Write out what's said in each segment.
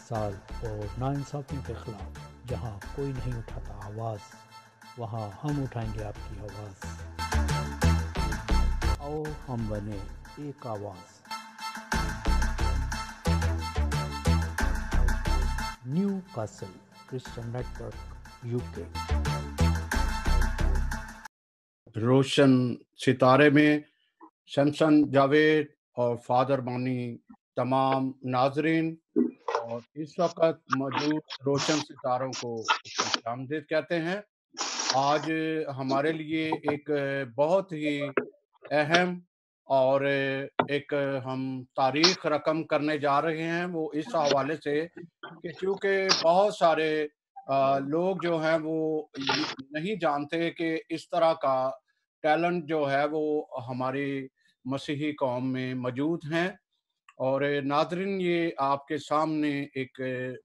साल और नाइंसाफ़ियों के ख़िलाफ़ जहाँ कोई नहीं उठाता आवाज़, वहाँ हम उठाएंगे आपकी आवाज़। आओ हम बने एक आवाज़। Newcastle Christian network UK. रोशन सितारे में शमसन जावेद और फादर मानी तमाम नाजरीन और इस वक्त मौजूद रोशन सितारों को खुशामदीद कहते हैं। आज हमारे लिए एक बहुत ही अहम और एक हम तारीख रकम करने जा रहे हैं, वो इस हवाले से कि चूँकि बहुत सारे लोग जो हैं वो ये नहीं जानते कि इस तरह का टैलेंट जो है वो हमारी मसीही कौम में मौजूद हैं। और नाज़रीन, ये आपके सामने एक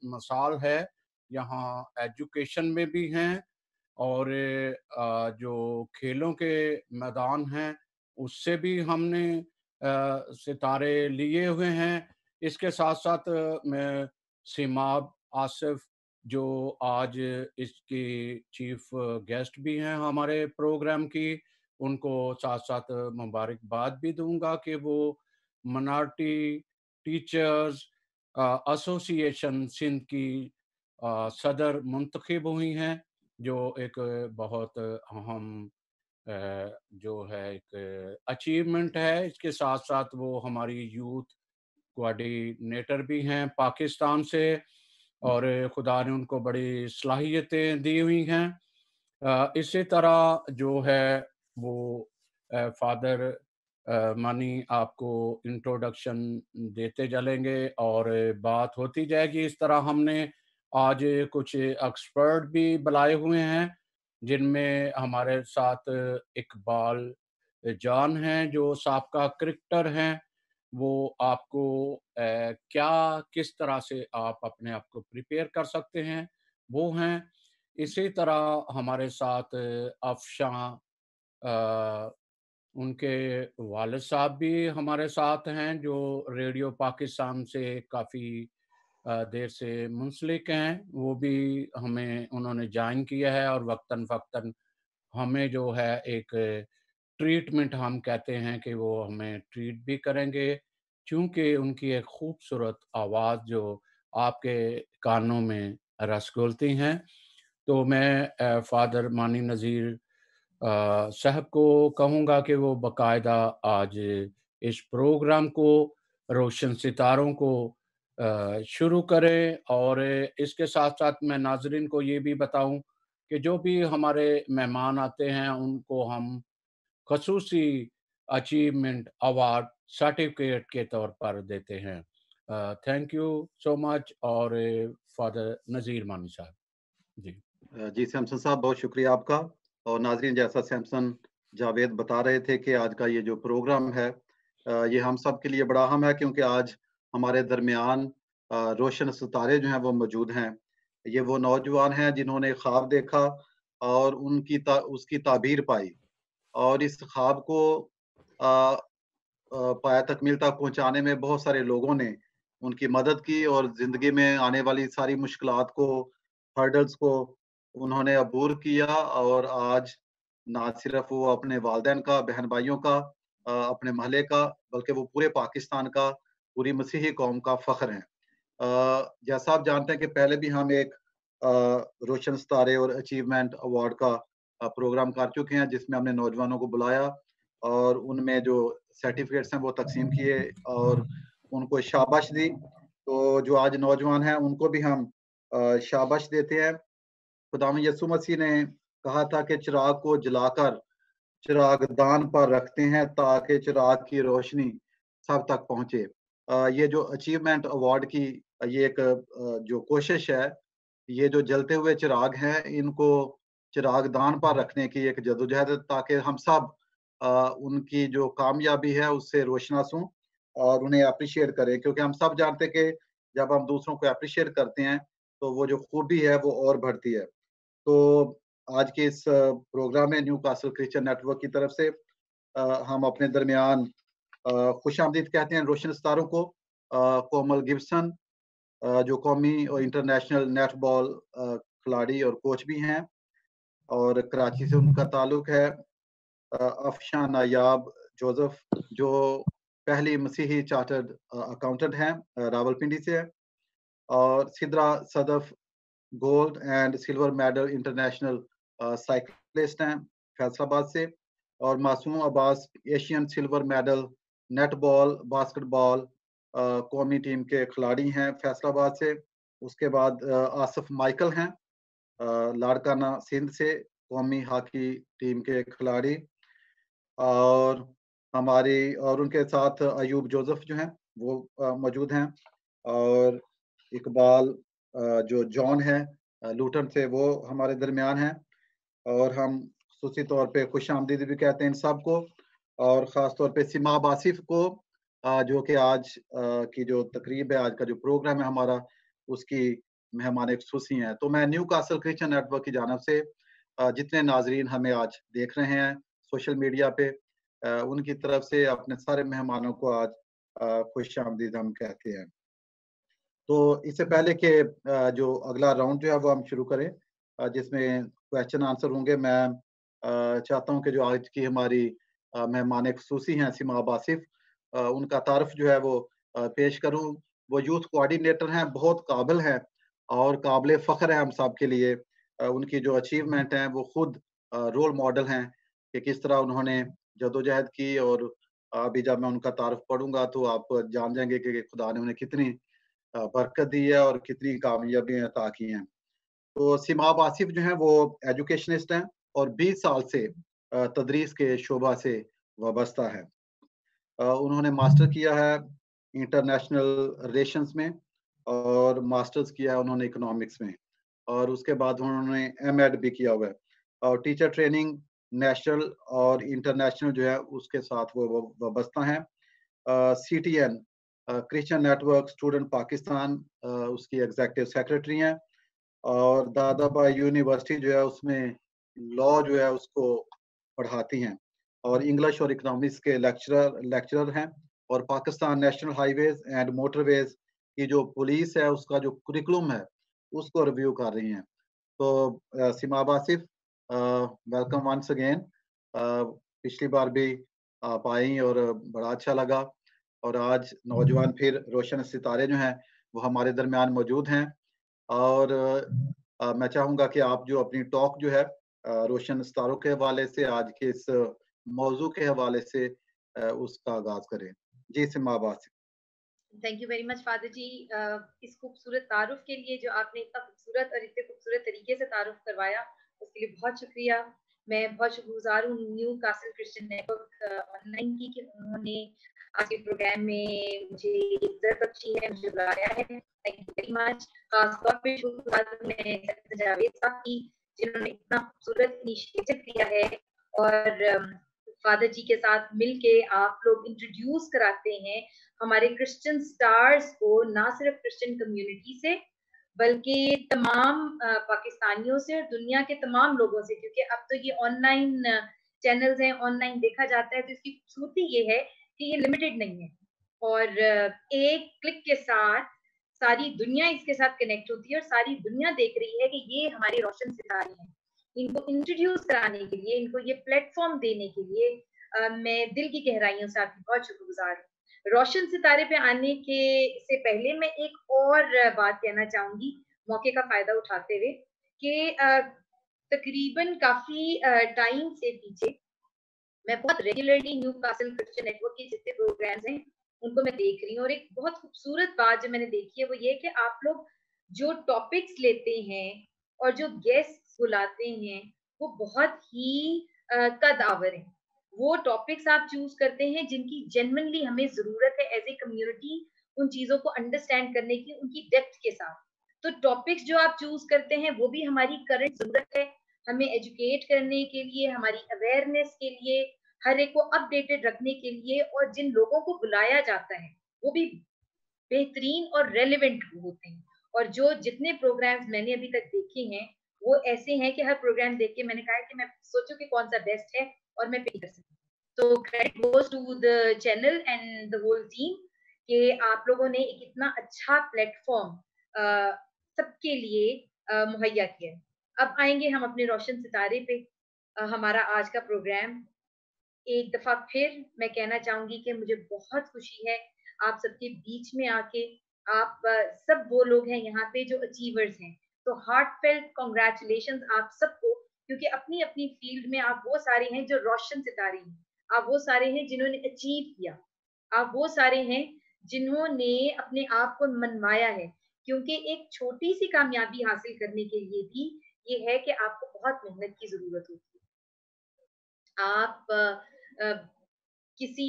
मिसाल है, यहाँ एजुकेशन में भी हैं और जो खेलों के मैदान हैं उससे भी हमने सितारे लिए हुए हैं। इसके साथ-साथ मैं सिमाब आसिफ, जो आज इसकी चीफ गेस्ट भी हैं हमारे प्रोग्राम की, उनको साथ-साथ मुबारकबाद भी दूँगा कि वो मिनॉरिटी टीचर्स एसोसिएशन सिंध की सदर मुंतखब हुई हैं, जो एक बहुत अहम जो है एक अचीवमेंट है। इसके साथ-साथ वो हमारी यूथ कोऑर्डिनेटर भी हैं पाकिस्तान से और खुदा ने उनको बड़ी सलाहियतें दी हुई हैं। इसी तरह जो है वो फादर मानी आपको इंट्रोडक्शन देते चलेंगे और बात होती जाएगी। इस तरह हमने आज कुछ एक्सपर्ट भी बुलाए हुए हैं, जिनमें हमारे साथ इकबाल जान हैं जो साबका क्रिकेटर हैं। वो आपको क्या किस तरह से आप अपने आप को प्रिपेयर कर सकते हैं, वो हैं। इसी तरह हमारे साथ अफ़शां उनके वालिद साहब भी हमारे साथ हैं, जो रेडियो पाकिस्तान से काफ़ी देर से मुंसलिक हैं। वो भी हमें उन्होंने जॉइन किया है और वक़्तन-फ़क़्तन हमें जो है एक ट्रीटमेंट हम कहते हैं कि वो हमें ट्रीट भी करेंगे, चूँकि उनकी एक खूबसूरत आवाज़ जो आपके कानों में रस घोलती हैं। तो मैं फ़ादर मानी नज़ीर साहब को कहूँगा कि वो बाकायदा आज इस प्रोग्राम को रोशन सितारों को शुरू करें। और इसके साथ-साथ मैं नाज़रीन को ये भी बताऊँ कि जो भी हमारे मेहमान आते हैं उनको हम ख़ुसूसी अचीवमेंट अवार्ड सर्टिफ़िकेट के तौर पर देते हैं। थैंक यू सो मच और फ़ादर नज़ीर मानी साहब। जी। जी सैमसन साहब, बहुत शुक्रिया आपका। और नाज़रीन, जैसा सैमसन जावेद बता रहे थे कि आज का ये जो प्रोग्राम है ये हम सब के लिए बड़ा अहम है, क्योंकि आज हमारे दरमियान रोशन सितारे जो हैं वो मौजूद हैं। ये वो नौजवान हैं जिन्होंने ख्वाब देखा और उसकी ताबीर पाई और इस ख्वाब को अ पाया तकमील तक पहुँचाने में बहुत सारे लोगों ने उनकी मदद की और ज़िंदगी में आने वाली सारी मुश्किलात को, हर्डल्स को उन्होंने अबूर किया और आज ना सिर्फ़ वो अपने वालिदैन का, बहन-भाइयों का अपने महल्ले का, बल्कि वो पूरे पाकिस्तान का, पूरी मसीही कौम का फ़ख्र हैं। जैसा आप जानते हैं कि पहले भी हम एक रोशन सितारे और अचीवमेंट अवार्ड का प्रोग्राम कर चुके हैं, जिसमें हमने नौजवानों को बुलाया और उनमें जो सर्टिफ़िकेट्स हैं वो तक़सीम किए और उनको शाबाश दी। तो जो आज नौजवान हैं उनको भी हम शाबाश देते हैं। खुदावंद यीशु मसीह ने कहा था कि चिराग को जलाकर चिरागदान पर रखते हैं ताकि चिराग की रोशनी सब तक पहुँचे। ये जो अचीवमेंट अवार्ड की ये एक जो कोशिश है, ये जो जलते हुए चिराग हैं, इनको चिरागदान पर रखने की एक जद्दोजहद है, ताकि हम सब उनकी जो कामयाबी है उससे रोशनास हों और उन्हें एप्रिशिएट करें। क्योंकि हम सब जानते हैं कि जब हम दूसरों को एप्रिशिएट करते हैं, तो वो जो खूबी है वो और बढ़ती है। तो आज के इस प्रोग्राम में न्यू कासल क्रिश्चियन नेटवर्क की तरफ से हम अपने दरमियान खुशामदीद कहते हैं रोशन सितारों को। कोमल गिब्सन, जो कौमी और इंटरनेशनल नेटबॉल खिलाड़ी और कोच भी हैं, और कराची से उनका ताल्लुक है। अफशान नायाब जोसेफ, जो पहली मसीही चार्टर्ड अकाउंटेंट हैं, रावलपिंडी से है। और Sidra Sadaf gold and silver medal international cyclist हैं, फैसलाबाद से। और Masoom Abbas Asian silver medal netball basketball कौमी टीम के खिलाड़ी हैं, फैसलाबाद से। उसके बाद आसिफ माइकल हैं, लाड़काना सिंध से, कौमी हॉकी टीम के खिलाड़ी। और उनके साथ अयूब जोसेफ जो हैं वो मौजूद हैं। और इकबाल जो जॉन है लूटन से, वो हमारे दरमियान हैं। और हम खुसूसी तौर पे खुशामदीद भी कहते हैं इन सब को। और ख़ास तौर पे सिमाब आसिफ को, जो कि आज की जो तकरीब है, आज का जो प्रोग्राम है हमारा, उसकी मेहमान खुसूसी हैं। तो मैं न्यू कासल क्रिश्चियन नेटवर्क की जानब से जितने नाजरीन हमें आज देख रहे हैं सोशल मीडिया पे, उनकी तरफ से अपने सारे मेहमानों को आज खुशामदीद हम कहते हैं। तो इससे पहले कि जो अगला राउंड जो है वो हम शुरू करें, जिसमें क्वेश्चन आंसर होंगे, मैं चाहता हूं कि जो आज की हमारी मेहमान खुसूसी हैं सिमाब आसिफ, उनका तारफ जो है वो पेश करूं। वो यूथ कोऑर्डिनेटर हैं, बहुत काबिल हैं और काबिल फ़ख्र है हम सब के लिए। उनकी जो अचीवमेंट हैं वो खुद रोल मॉडल हैं कि किस तरह उन्होंने जदोजहद की। और अभी जब मैं उनका तारफ पढ़ूंगा तो आप जान जाएंगे कि खुदा ने उन्हें कितनी बरकत दी है और कितनी कामयाबियां अता की हैं। तो सिमाब आसिफ जो हैं वो एजुकेशनिस्ट हैं और 20 साल से तदरीस के शोबा से वाबस्ता है। उन्होंने मास्टर किया है इंटरनेशनल रिलेशंस में और मास्टर्स किया है उन्होंने इकोनॉमिक्स में। और उसके बाद उन्होंने एमएड भी किया हुआ है। और टीचर ट्रेनिंग नेशनल और इंटरनेशनल जो है उसके साथ वो वाबस्ता हैं। CTN Christian network student Pakistan, उसकी एग्जीक्यूटिव सेक्रेटरी हैं। और दादाबाई यूनिवर्सिटी जो है उसमें लॉ जो है उसको पढ़ाती हैं। और इंग्लिश और इकोनॉमिक्स के लेक्चरर हैं। और Pakistan national highways and motorways की जो पुलिस है उसका जो कुरिकुलम है उसको रिव्यू कर रही हैं। तो सिमाब आसिफ, वेलकम वंस अगेन। पिछली बार भी आप आई और बड़ा अच्छा लगा। और आज नौजवान फिर रोशन सितारे जो हैं वो हमारे दरमियान मौजूद हैं। और मैं चाहूँगा कि आप जो अपनी टॉक जो है रोशन सितारों के हवाले से, आज के इस मौजू के हवाले से उसका आगाज करें। जी Simab Asif. Thank you very much father ji, इस खूबसूरत तारुफ के लिए जो आपने इतना खूबसूरत और इतने खूबसूरत तरीके से तारुफ करवाया, उसके लिए बहुत शुक्रिया। मैं बहुत शुक्रगुजार हूँ new castle Christian network online की कि उन्होंने आज के प्रोग्राम में मुझे इज्जत बख्शी है, मुझे बुलाया है। Thank you very much. खासतौर पे शुक्रगुजार हूँ मैं जावेद साहब की, जिन्होंने इतना खूबसूरत इनिशिएटिव लिया है और फादर जी के साथ मिलके आप लोग इंट्रोड्यूस कराते हैं हमारे क्रिश्चियन स्टार्स को, ना सिर्फ क्रिश्चियन कम्युनिटी से बल्कि तमाम पाकिस्तानियों से और दुनिया के तमाम लोगों से, क्योंकि अब तो ये ऑनलाइन चैनल्स हैं, ऑनलाइन देखा जाता है। तो इसकी खूबसूरती ये है कि ये लिमिटेड नहीं है और एक क्लिक के साथ सारी दुनिया इसके साथ कनेक्ट होती है और सारी दुनिया देख रही है कि ये हमारे रोशन सितारे हैं। इनको इंट्रोड्यूस कराने के लिए, इनको ये प्लेटफॉर्म देने के लिए मैं दिल की गहराइयों से आपकी बहुत शुक्रगुजार हूँ। रोशन सितारे पे आने के से पहले मैं एक और बात कहना चाहूंगी, मौके का फायदा उठाते हुए, कि तकरीबन काफी टाइम से पीछे मैं बहुत regularly new castle Christian network के जितने प्रोग्राम्स हैं उनको मैं देख रही हूँ। और एक बहुत खूबसूरत बात जो मैंने देखी है वो ये कि आप लोग जो टॉपिक्स लेते हैं और जो गेस्ट बुलाते हैं वो बहुत ही कद्दावर हैं। वो टॉपिक्स आप चूज करते हैं जिनकी जेन्युइनली हमें जरूरत है एज ए कम्युनिटी, उन चीजों को अंडरस्टैंड करने की, उनकी डेप्थ के साथ। तो टॉपिक्स जो आप चूज करते हैं वो भी हमारी करंट जरूरत है, हमें एजुकेट करने के लिए, हमारी अवेयरनेस के लिए, हर एक को अपडेटेड रखने के लिए। और जिन लोगों को बुलाया जाता है वो भी बेहतरीन और रेलेवेंट होते हैं। और जो जितने प्रोग्राम्स मैंने अभी तक देखे हैं वो ऐसे हैं कि हर प्रोग्राम देख के मैंने कहा कि मैं सोचूं कि कौन सा बेस्ट है और मैं पे कर सकूं। तो credit goes to the channel and the whole team कि आप लोगों ने एक इतना अच्छा प्लेटफॉर्म सबके लिए मुहैया किया है। अब आएंगे हम अपने रोशन सितारे पे। हमारा आज का प्रोग्राम, एक दफा फिर मैं कहना चाहूंगी कि मुझे बहुत खुशी है आप सबके बीच में आके। आप सब वो लोग हैं यहाँ पे जो अचीवर्स हैं, तो हार्टफेल्ट कॉन्ग्रेचुलेशंस आप सबको, क्योंकि अपनी अपनी फील्ड में आप वो सारे हैं जो रोशन सितारे हैं, आप वो सारे हैं जिन्होंने अचीव किया, आप वो सारे हैं जिन्होंने अपने आप को मनवाया है। क्योंकि एक छोटी सी कामयाबी हासिल करने के लिए भी ये है कि आपको बहुत मेहनत की जरूरत होती है। आप किसी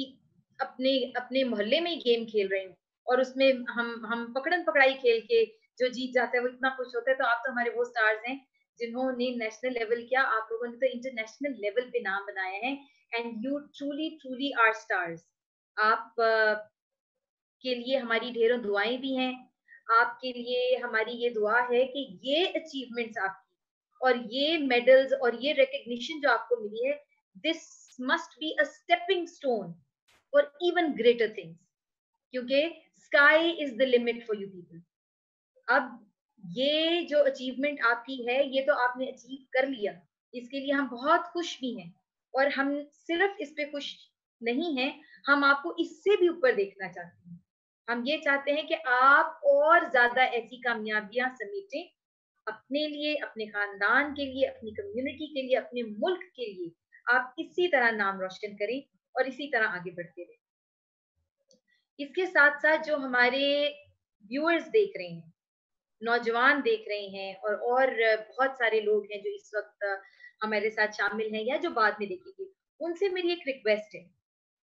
अपने अपने मोहल्ले में ही गेम खेल रहे हैं और उसमें हम पकड़न पकड़ाई खेल के जो जीत जाता है वो इतना खुश होता है। तो आप तो हमारे वो स्टार्स हैं जिन्होंने नेशनल लेवल किया, आप लोगों ने तो इंटरनेशनल लेवल पे नाम बनाया है। And you truly truly are stars. आप के लिए हमारी ढेरों दुआएं भी हैं। आपके लिए हमारी ये दुआ है कि ये अचीवमेंट्स आपकी और ये मेडल्स और ये रिकग्निशन जो आपको मिली है, this must be a stepping stone for even greater things, क्योंकि sky is the limit for you people. अब ये जो अचीवमेंट आपकी है, ये तो आपने अचीव कर लिया, इसके लिए हम बहुत खुश भी हैं। और हम सिर्फ इस पे खुश नहीं हैं, हम आपको इससे भी ऊपर देखना चाहते हैं। हम ये चाहते हैं कि आप और ज्यादा ऐसी कामयाबियां समेटें अपने लिए, अपने खानदान के लिए, अपनी कम्युनिटी के लिए, अपने मुल्क के लिए। आप इसी तरह नाम रोशन करें और इसी तरह आगे बढ़ते रहें। इसके साथ साथ जो हमारे व्यूअर्स देख रहे हैं, नौजवान देख रहे हैं और बहुत सारे लोग हैं जो इस वक्त हमारे साथ शामिल हैं या जो बाद में देखेंगे, उनसे मेरी एक रिक्वेस्ट है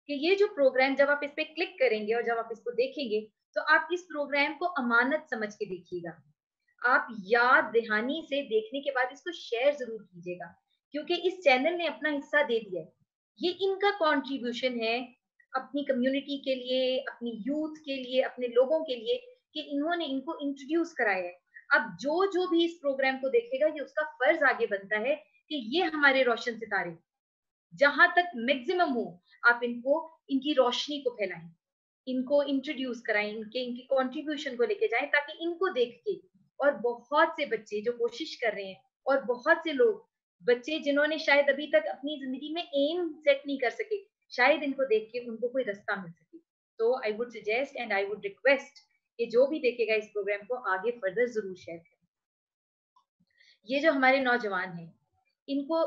कि ये जो प्रोग्राम, जब आप इस पे क्लिक करेंगे और जब आप इसको देखेंगे, तो आप इस प्रोग्राम को अमानत समझ के देखिएगा। आप याद दहानी से देखने के बाद इसको शेयर जरूर कीजिएगा, क्योंकि इस चैनल ने अपना हिस्सा दे दिया है। ये इनका कंट्रीब्यूशन है अपनी कम्युनिटी के लिए, अपनी यूथ के लिए, अपने लोगों के लिए, कि इन्होंने इनको इंट्रोड्यूस कराया है। अब जो जो भी इस प्रोग्राम को देखेगा, ये उसका फर्ज आगे बनता है कि ये हमारे रोशन सितारे जहां तक मैक्सिमम हो, आप इनको, इनकी रोशनी को फैलाएं, इनको इंट्रोड्यूस कराएं, इनकी कंट्रीब्यूशन को लेके जाएं, ताकि इनको देख के और बहुत से बच्चे जो कोशिश कर रहे हैं, और बहुत से लोग बच्चे जिन्होंने शायद अभी तक अपनी जिंदगी में एम सेट नहीं कर सके, शायद इनको देख के उनको कोई रास्ता मिल सके। तो I would suggest and I would request कि जो भी देखेगा इस प्रोग्राम को आगे फर्दर जरूर शेयर करें। ये जो हमारे नौजवान हैं, इनको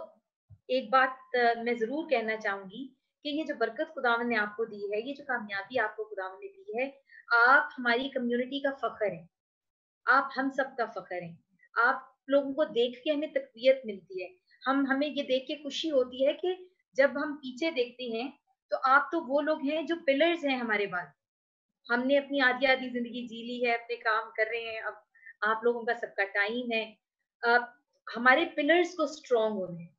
एक बात मैं जरूर कहना चाहूंगी कि ये जो बरकत खुदावन ने आपको दी है, ये जो कामयाबी आपको खुदावन ने दी है, आप हमारी कम्युनिटी का फख्र हैं, आप हम सब का फख्र हैं। आप लोगों को देख के हमें तकवीयत मिलती है, हमें ये देख के खुशी होती है कि जब हम पीछे देखते हैं तो आप तो वो लोग हैं जो पिलर्स हैं हमारे बाद। हमने अपनी आधी आधी जिंदगी जी ली है, अपने काम कर रहे हैं, अब आप लोगों का सबका टाइम है। हमारे पिलर्स को स्ट्रॉन्ग होना है।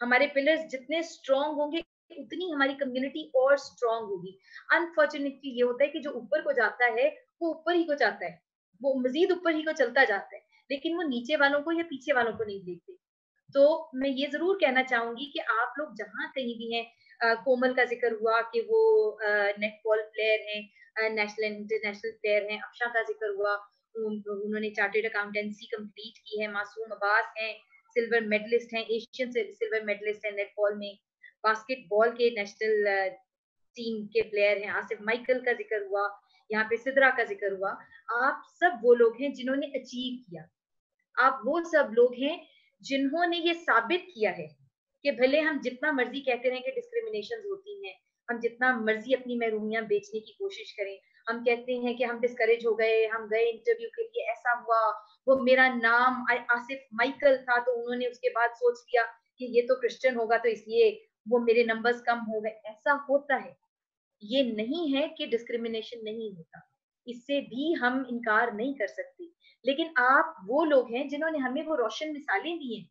हमारे पिलर्स जितने स्ट्रॉन्ग होंगे, उतनी हमारी कम्युनिटी और स्ट्रॉन्ग होगी। अनफॉर्चुनेटली ये होता है कि जो ऊपर को जाता है वो ऊपर ही को जाता है, वो मजीद ऊपर ही को चलता जाता है, लेकिन वो नीचे वालों को या पीछे वालों को नहीं देखते। तो मैं ये जरूर कहना चाहूंगी कि आप लोग जहां कहीं भी हैं, कोमल का जिक्र हुआ कि वो नेटबॉल प्लेयर हैं, नेशनल इंटरनेशनल प्लेयर हैं, अफशा का जिक्र हुआ, उन्होंने चार्टर्ड अकाउंटेंसी कंप्लीट की है, मासूम अब्बास हैं, सिल्वर मेडलिस्ट हैं, एशियन सिल्वर मेडलिस्ट हैं नेटबॉल में, बास्केटबॉल के नेशनल टीम के प्लेयर हैं, आसिफ माइकल का जिक्र हुआ, यहाँ पे सिद्रा का जिक्र हुआ। आप सब वो लोग हैं जिन्होंने अचीव किया, आप वो सब लोग हैं जिन्होंने ये साबित किया है कि भले हम जितना मर्जी कहते रहें कि डिस्क्रिमिनेशन होती हैं, हम जितना मर्जी अपनी महरूमियां बेचने की कोशिश करें, हम कहते हैं कि हम डिस्करेज हो गए, हम गए इंटरव्यू के लिए, ऐसा हुआ, वो मेरा नाम आसिफ माइकल था तो उन्होंने उसके बाद सोच लिया कि ये तो क्रिश्चियन होगा तो इसलिए वो मेरे नंबर्स कम हो गए। ऐसा होता है, ये नहीं है कि डिस्क्रिमिनेशन नहीं होता, इससे भी हम इनकार नहीं कर सकते। लेकिन आप वो लोग हैं जिन्होंने हमें वो रोशन मिसालें दी हैं,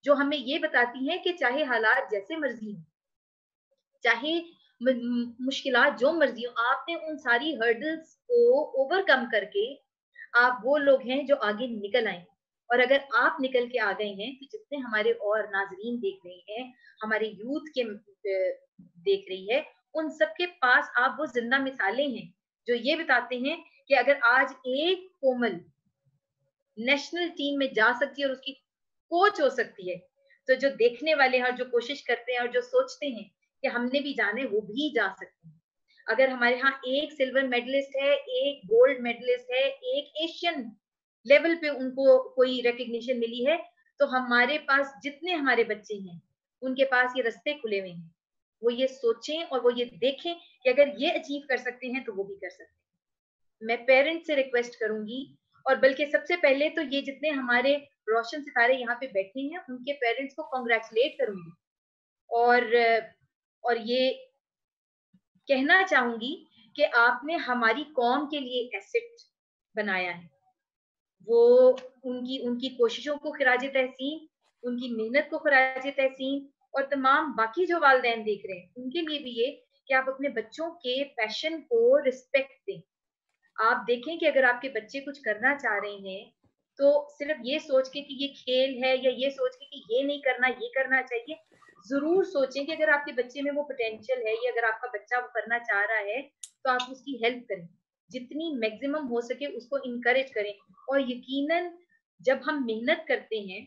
जो हमें ये बताती हैं कि चाहे हालात जैसे मर्जी हो, चाहे मुश्किलात जो मर्जी हो, आपने उन सारी हर्डल्स को ओवरकम करके आप वो लोग हैं जो आगे निकल आए। और अगर आप निकल के आ गए हैं, तो जितने हमारे और नाजरीन देख रहे हैं, हमारे यूथ के देख रही है, उन सबके पास आप वो जिंदा मिसालें हैं जो ये बताते हैं कि अगर आज एक कोमल नेशनल टीम में जा सकती है और उसकी कोच हो सकती है। तो जो देखने वाले हैं और जो कोशिश करते हैं और जो सोचते हैं कि हमने भी जाना है, वो भी जा सकते हैं। अगर हमारे यहाँ एक सिल्वर मेडलिस्ट है, एक गोल्ड मेडलिस्ट है, एक एशियन लेवल पे उनको कोई रिकग्निशन मिली है, तो हमारे पास जितने हमारे बच्चे हैं उनके पास ये रास्ते खुले हुए हैं। वो ये सोचें और वो ये देखें कि अगर ये अचीव कर सकते हैं तो वो भी कर सकते हैं। मैं पेरेंट्स से रिक्वेस्ट करूंगी, और बल्कि सबसे पहले तो ये जितने हमारे रोशन सितारे यहाँ पे बैठे हैं उनके पेरेंट्स को कॉन्ग्रेचुलेट करूंगी, और ये कहना चाहूंगी कि आपने हमारी कौम के लिए एसेट बनाया है। वो उनकी उनकी कोशिशों को खिराजे तहसीन, उनकी मेहनत को खिराजे तहसीन, और तमाम बाकी जो वालिदैन देख रहे हैं उनके लिए भी ये कि आप अपने बच्चों के पैशन को रिस्पेक्ट दें। आप देखें कि अगर आपके बच्चे कुछ करना चाह रहे हैं तो सिर्फ ये सोच के कि ये खेल है या ये सोच के कि ये नहीं करना, ये करना चाहिए, जरूर सोचें कि अगर आपके बच्चे में वो पोटेंशियल है या अगर आपका बच्चा वो करना चाह रहा है तो आप उसकी हेल्प करें, जितनी मैक्सिमम हो सके उसको इनकरेज करें। और यकीनन जब हम मेहनत करते हैं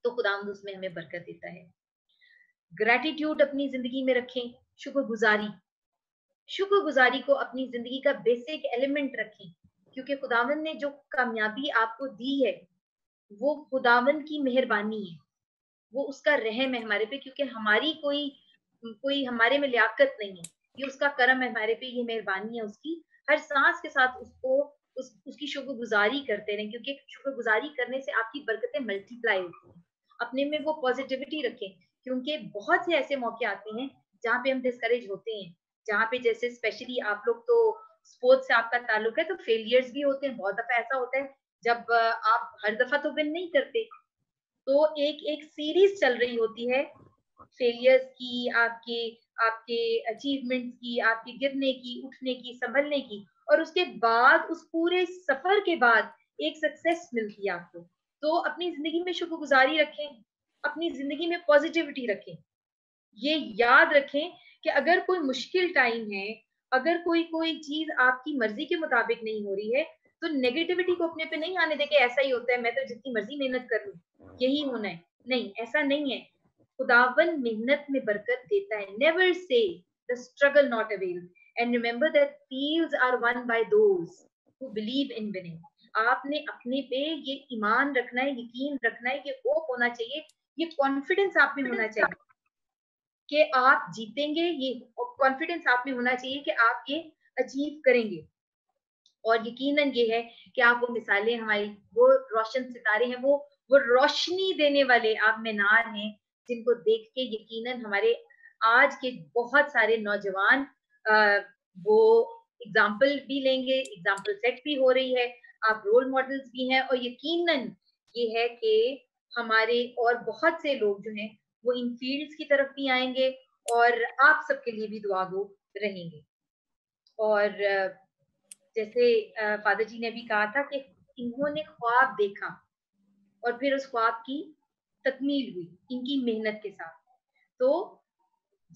तो खुदावंद उसमें हमें बरकत देता है। ग्रेटिट्यूड अपनी जिंदगी में रखें, शुक्रगुजारी को अपनी जिंदगी का बेसिक एलिमेंट रखें, क्योंकि खुदावंद ने जो कामयाबी आपको दी है वो खुदावंद की मेहरबानी है, वो उसका रहम है हमारे पे, क्योंकि हमारी कोई कोई हमारे में लियाकत नहीं है, ये उसका करम है हमारे पे, ये मेहरबानी है उसकी। हर सांस के साथ उसकी शुक्रगुजारी करते रहें, क्योंकि शुक्रगुजारी करने से आपकी बरकतें मल्टीप्लाई होती हैं। अपने में वो पॉजिटिविटी रखें, क्योंकि बहुत से ऐसे मौके आते हैं जहाँ पे हम डिस्करेज होते हैं, जहाँ पे जैसे स्पेशली आप लोग तो स्पोर्ट्स से आपका ताल्लुक है, तो फेलियर्स भी होते हैं। बहुत दफा ऐसा होता है जब आप हर दफा तो विन नहीं करते, तो एक एक सीरीज चल रही होती है फेलियर्स की, आपके आपके अचीवमेंट्स की, आपके गिरने की, उठने की, संभलने की, और उसके बाद उस पूरे सफर के बाद एक सक्सेस मिलती है आपको। तो अपनी जिंदगी में शुक्रगुजारी रखें, अपनी जिंदगी में पॉजिटिविटी रखें। ये याद रखें कि अगर कोई मुश्किल टाइम है, अगर कोई कोई चीज आपकी मर्जी के मुताबिक नहीं हो रही है, तो नेगेटिविटी को अपने पे नहीं आने दे के ऐसा ही होता है, मैं तो जितनी मर्जी मेहनत कर लूं यही होना है। नहीं, ऐसा नहीं है। खुदावन मेहनत में बरकत देता है। Never say the struggle not avail, and remember that fields are won by those who believe in winning. आपने अपने पे ये ईमान रखना है, यकीन रखना है, ये होप होना चाहिए, ये कॉन्फिडेंस आप में होना चाहिए कि आप जीतेंगे, ये कॉन्फिडेंस आप में होना चाहिए कि आप ये अचीव करेंगे। और यकीनन ये है कि आप वो मिसालें, हमारी वो रोशन सितारे हैं, वो रोशनी देने वाले आप मीनार हैं, जिनको देख के यकीनन हमारे आज के बहुत सारे नौजवान वो एग्जाम्पल भी लेंगे, एग्जाम्पल सेट भी हो रही है, आप रोल मॉडल्स भी हैं, और यकीनन ये है कि हमारे और बहुत से लोग जो हैं वो इन फील्ड्स की तरफ भी आएंगे और आप सबके लिए भी दुआगो रहेंगे। और जैसे फादर जी ने भी कहा था कि इन्होंने ख्वाब देखा और फिर उस ख्वाब की तकमील हुई इनकी मेहनत के साथ। तो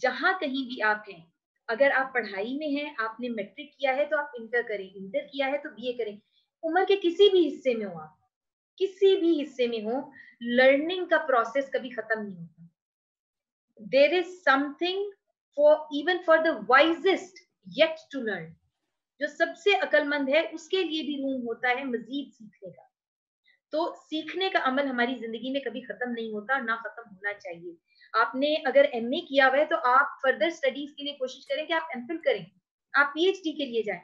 जहां कहीं भी आप हैं, अगर आप पढ़ाई में हैं, आपने मैट्रिक किया है तो आप इंटर करें, इंटर किया है तो बीए करें, उम्र के किसी भी हिस्से में हो, आप किसी भी हिस्से में हो, लर्निंग का प्रोसेस कभी खत्म नहीं होता। There is something for even for the wisest yet to learn. जो सबसे अक्लमंद है उसके लिए भी रूम होता है मजीद सीखने का। तो सीखने का अमल हमारी जिंदगी में कभी खत्म नहीं होता, ना खत्म होना चाहिए। आपने अगर एमए किया हुआ है तो आप फर्दर स्टडीज के लिए कोशिश करें कि आप एमफिल करें, आप पीएचडी के लिए जाएं।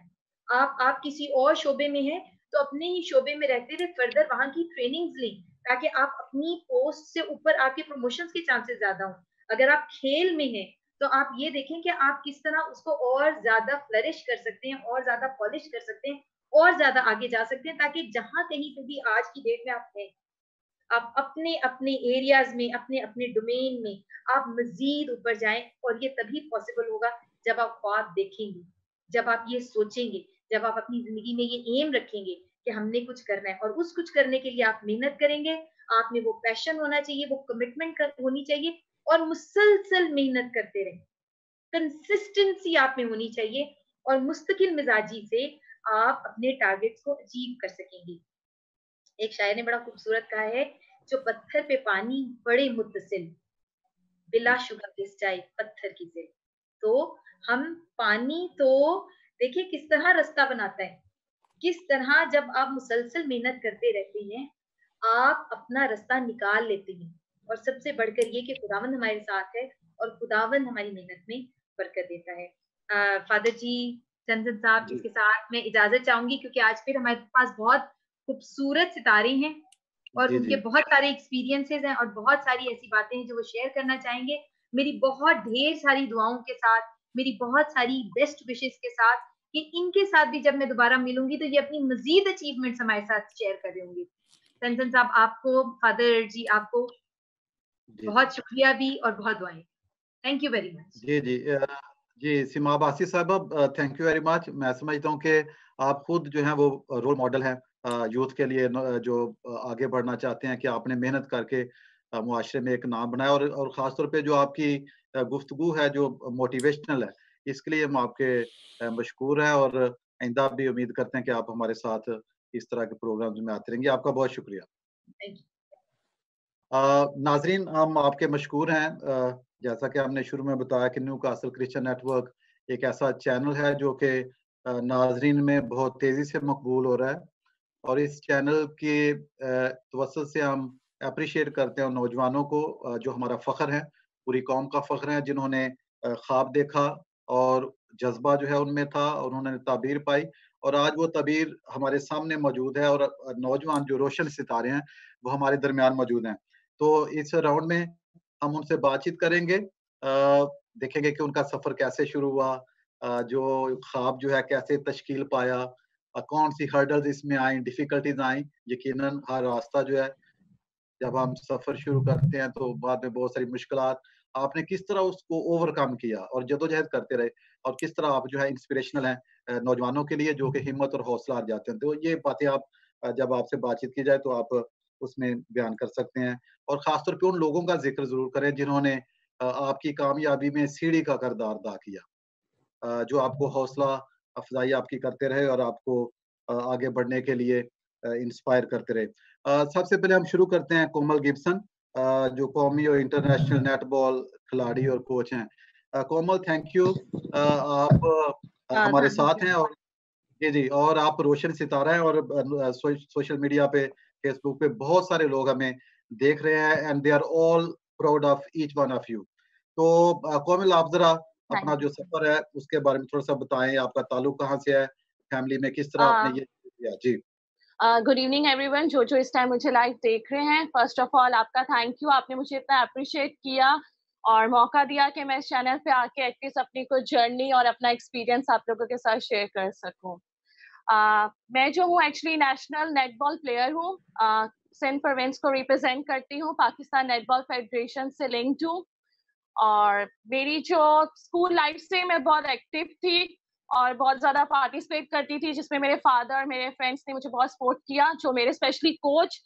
आप किसी और शोबे में हैं तो अपने ही शोबे में रहते हुए फर्दर वहां की ट्रेनिंग्स लें, ताकि आप अपनी पोस्ट से ऊपर आपके प्रमोशंस के चांसेस ज्यादा हों। अगर आप खेल में हैं तो आप ये देखें कि आप किस तरह उसको और ज्यादा फ्लरिश कर सकते हैं, और ज्यादा पॉलिश कर सकते हैं, और ज्यादा आगे जा सकते हैं, ताकि जहां कहीं पे भी आज की डेट में आप हैं, आप अपने अपने एरियाज में, अपने अपने डोमेन में आप मजीद ऊपर जाएं। और ये तभी पॉसिबल होगा जब आप ख्वाब देखेंगे, जब आप ये सोचेंगे, जब आप अपनी जिंदगी में ये एम रखेंगे कि हमने कुछ करना है, और उस कुछ करने के लिए आप मेहनत करेंगे। आप में वो पैशन होना चाहिए, वो कमिटमेंट होनी चाहिए, और मुसलसल मेहनत करते रहें। कंसिस्टेंसी आप में होनी चाहिए, और मुस्तकिल मिजाजी से आप अपने टारगेट्स को अचीव कर सकेंगे। एक शायर ने बड़ा खूबसूरत कहा है, जो पत्थर पे पानी बड़े मुत्तसिल, बिला शुगर किस चाय पत्थर की सिल। तो हम पानी तो देखिए किस तरह रास्ता बनाता है, किस तरह जब आप मुसलसल मेहनत करते रहते हैं, आप अपना रास्ता निकाल लेते हैं। और सबसे बढ़कर ये कि खुदावंद हमारे साथ है और खुदावंद हमारी मेहनत में बरकत देता है। फादर जी, चंदन साहब, जी इसके साथ मैं इजाजत चाहूंगी क्योंकि आज फिर हमारे पास बहुत खूबसूरत सितारे हैं और जी उनके जी बहुत सारे एक्सपीरियंसेस हैं और बहुत सारी ऐसी बातें हैं जो वो शेयर करना चाहेंगे। मेरी बहुत ढेर सारी दुआओं के साथ, मेरी बहुत सारी बेस्ट विशेस के साथ कि इनके साथ भी जब मैं दोबारा मिलूंगी तो ये अपनी मजीद अचीवमेंट्स हमारे साथ शेयर कर रहे होंगे। संजन साहब आपको, फादर जी आपको जी जी बहुत शुक्रिया भी और बहुत दुआएं। Thank you very much. जी जी जी सीमा बासी साहब, थैंक यू वेरी मच। मैं समझता हूँ कि आप खुद जो है वो रोल मॉडल हैं यूथ के लिए, जो आगे बढ़ना चाहते हैं, कि आपने मेहनत करके मुआशरे में एक नाम बनाया, और ख़ास तौर पे जो आपकी गुफ्तगू है जो मोटिवेशनल है, इसके लिए हम आपके मशकूर हैं, और आइंदा भी उम्मीद करते हैं कि आप हमारे साथ इस तरह के प्रोग्राम्स में आते रहेंगे। आपका बहुत शुक्रिया। Thank you. नाजरीन, हम आपके मशकूर हैं। जैसा कि हमने शुरू में बताया कि न्यू कासल क्रिश्चियन नेटवर्क एक ऐसा चैनल है जो कि नाजरीन में बहुत तेज़ी से मकबूल हो रहा है, और इस चैनल के तवज्जुह से हम अप्रिशिएट करते हैं उन नौजवानों को जो हमारा फ़ख्र है, पूरी कौम का फ़ख्र है, जिन्होंने ख्वाब देखा और जज़्बा जो है उनमें था, और उन्होंने ताबीर पाई, और आज वो ताबीर हमारे सामने मौजूद है, और नौजवान जो रोशन सितारे हैं, वो हमारे दरमियान मौजूद हैं। तो इस राउंड में हम उनसे बातचीत करेंगे, देखेंगे कि उनका सफ़र कैसे शुरू हुआ, जो ख्वाब जो है कैसे तश्कील पाया, कौन-सी हर्डल्स इसमें आई, डिफ़िकल्टीज़ आई। यकीनन हर रास्ता जो है, जब हम सफ़र शुरू करते हैं तो बाद में बहुत सारी मुश्किलात, आपने किस तरह उसको ओवरकम किया और जदोजहद करते रहे, और किस तरह आप जो है इंस्पिरेशनल हैं नौजवानों के लिए, जो कि हिम्मत और हौसला जाते हैं। तो ये बातें आप जब आपसे बातचीत की जाए तो आप उसमें बयान कर सकते हैं, और ख़ास तौर पे उन लोगों का ज़िक्र ज़रूर करें जिन्होंने आपकी कामयाबी में सीढ़ी का किरदार अदा किया। जो आपको हौसला अफ़ज़ाई आपकी करते रहे, और आपको आगे बढ़ने के लिए इंस्पायर करते रहे। सबसे पहले हम शुरू करते हैं कोमल गिब्सन, जो कौमी और इंटरनेशनल नेटबॉल खिलाड़ी और कोच हैं। कोमल, थैंक यू। आप हमारे थैंक साथ यू। हैं, और जी, जी, और आप रोशन सितारा हैं, और सोशल मीडिया पे, फेसबुक पे बहुत सारे लोग हमें देख रहे हैं, and they are all proud of each one of you. तो कोमल, आप ज़रा अपना थैंक जो सफ़र है उसके बारे में थोड़ा-सा बताएँ, आपका ताल्लुक कहाँ से है? फैमिली में किस तरह आपने यू। ये किया? जी। गुड इवनिंग एवरीवन, जो इस टाइम मुझे लाइव देख रहे हैं। फर्स्ट ऑफ ऑल आपका थैंक यू, आपने मुझे इतना अप्रिशिएट किया और मौका दिया कि मैं इस चैनल पे आके एटलीस्ट अपनी कुछ जर्नी और अपना एक्सपीरियंस आप लोगों के साथ शेयर कर सकूं। मैं जो हूँ एक्चुअली नेशनल नेटबॉल प्लेयर हूँ, सिंध प्रोविंस को रिप्रेजेंट करती हूँ, पाकिस्तान नेटबॉल फेडरेशन से लिंक्ड हूँ। और मेरी जो स्कूल लाइफ से मैं बहुत एक्टिव थी और बहुत ज़्यादा पार्टिसिपेट करती थी, जिसमें मेरे फादर, मेरे फ्रेंड्स ने मुझे बहुत सपोर्ट किया, जो मेरे स्पेशली कोच,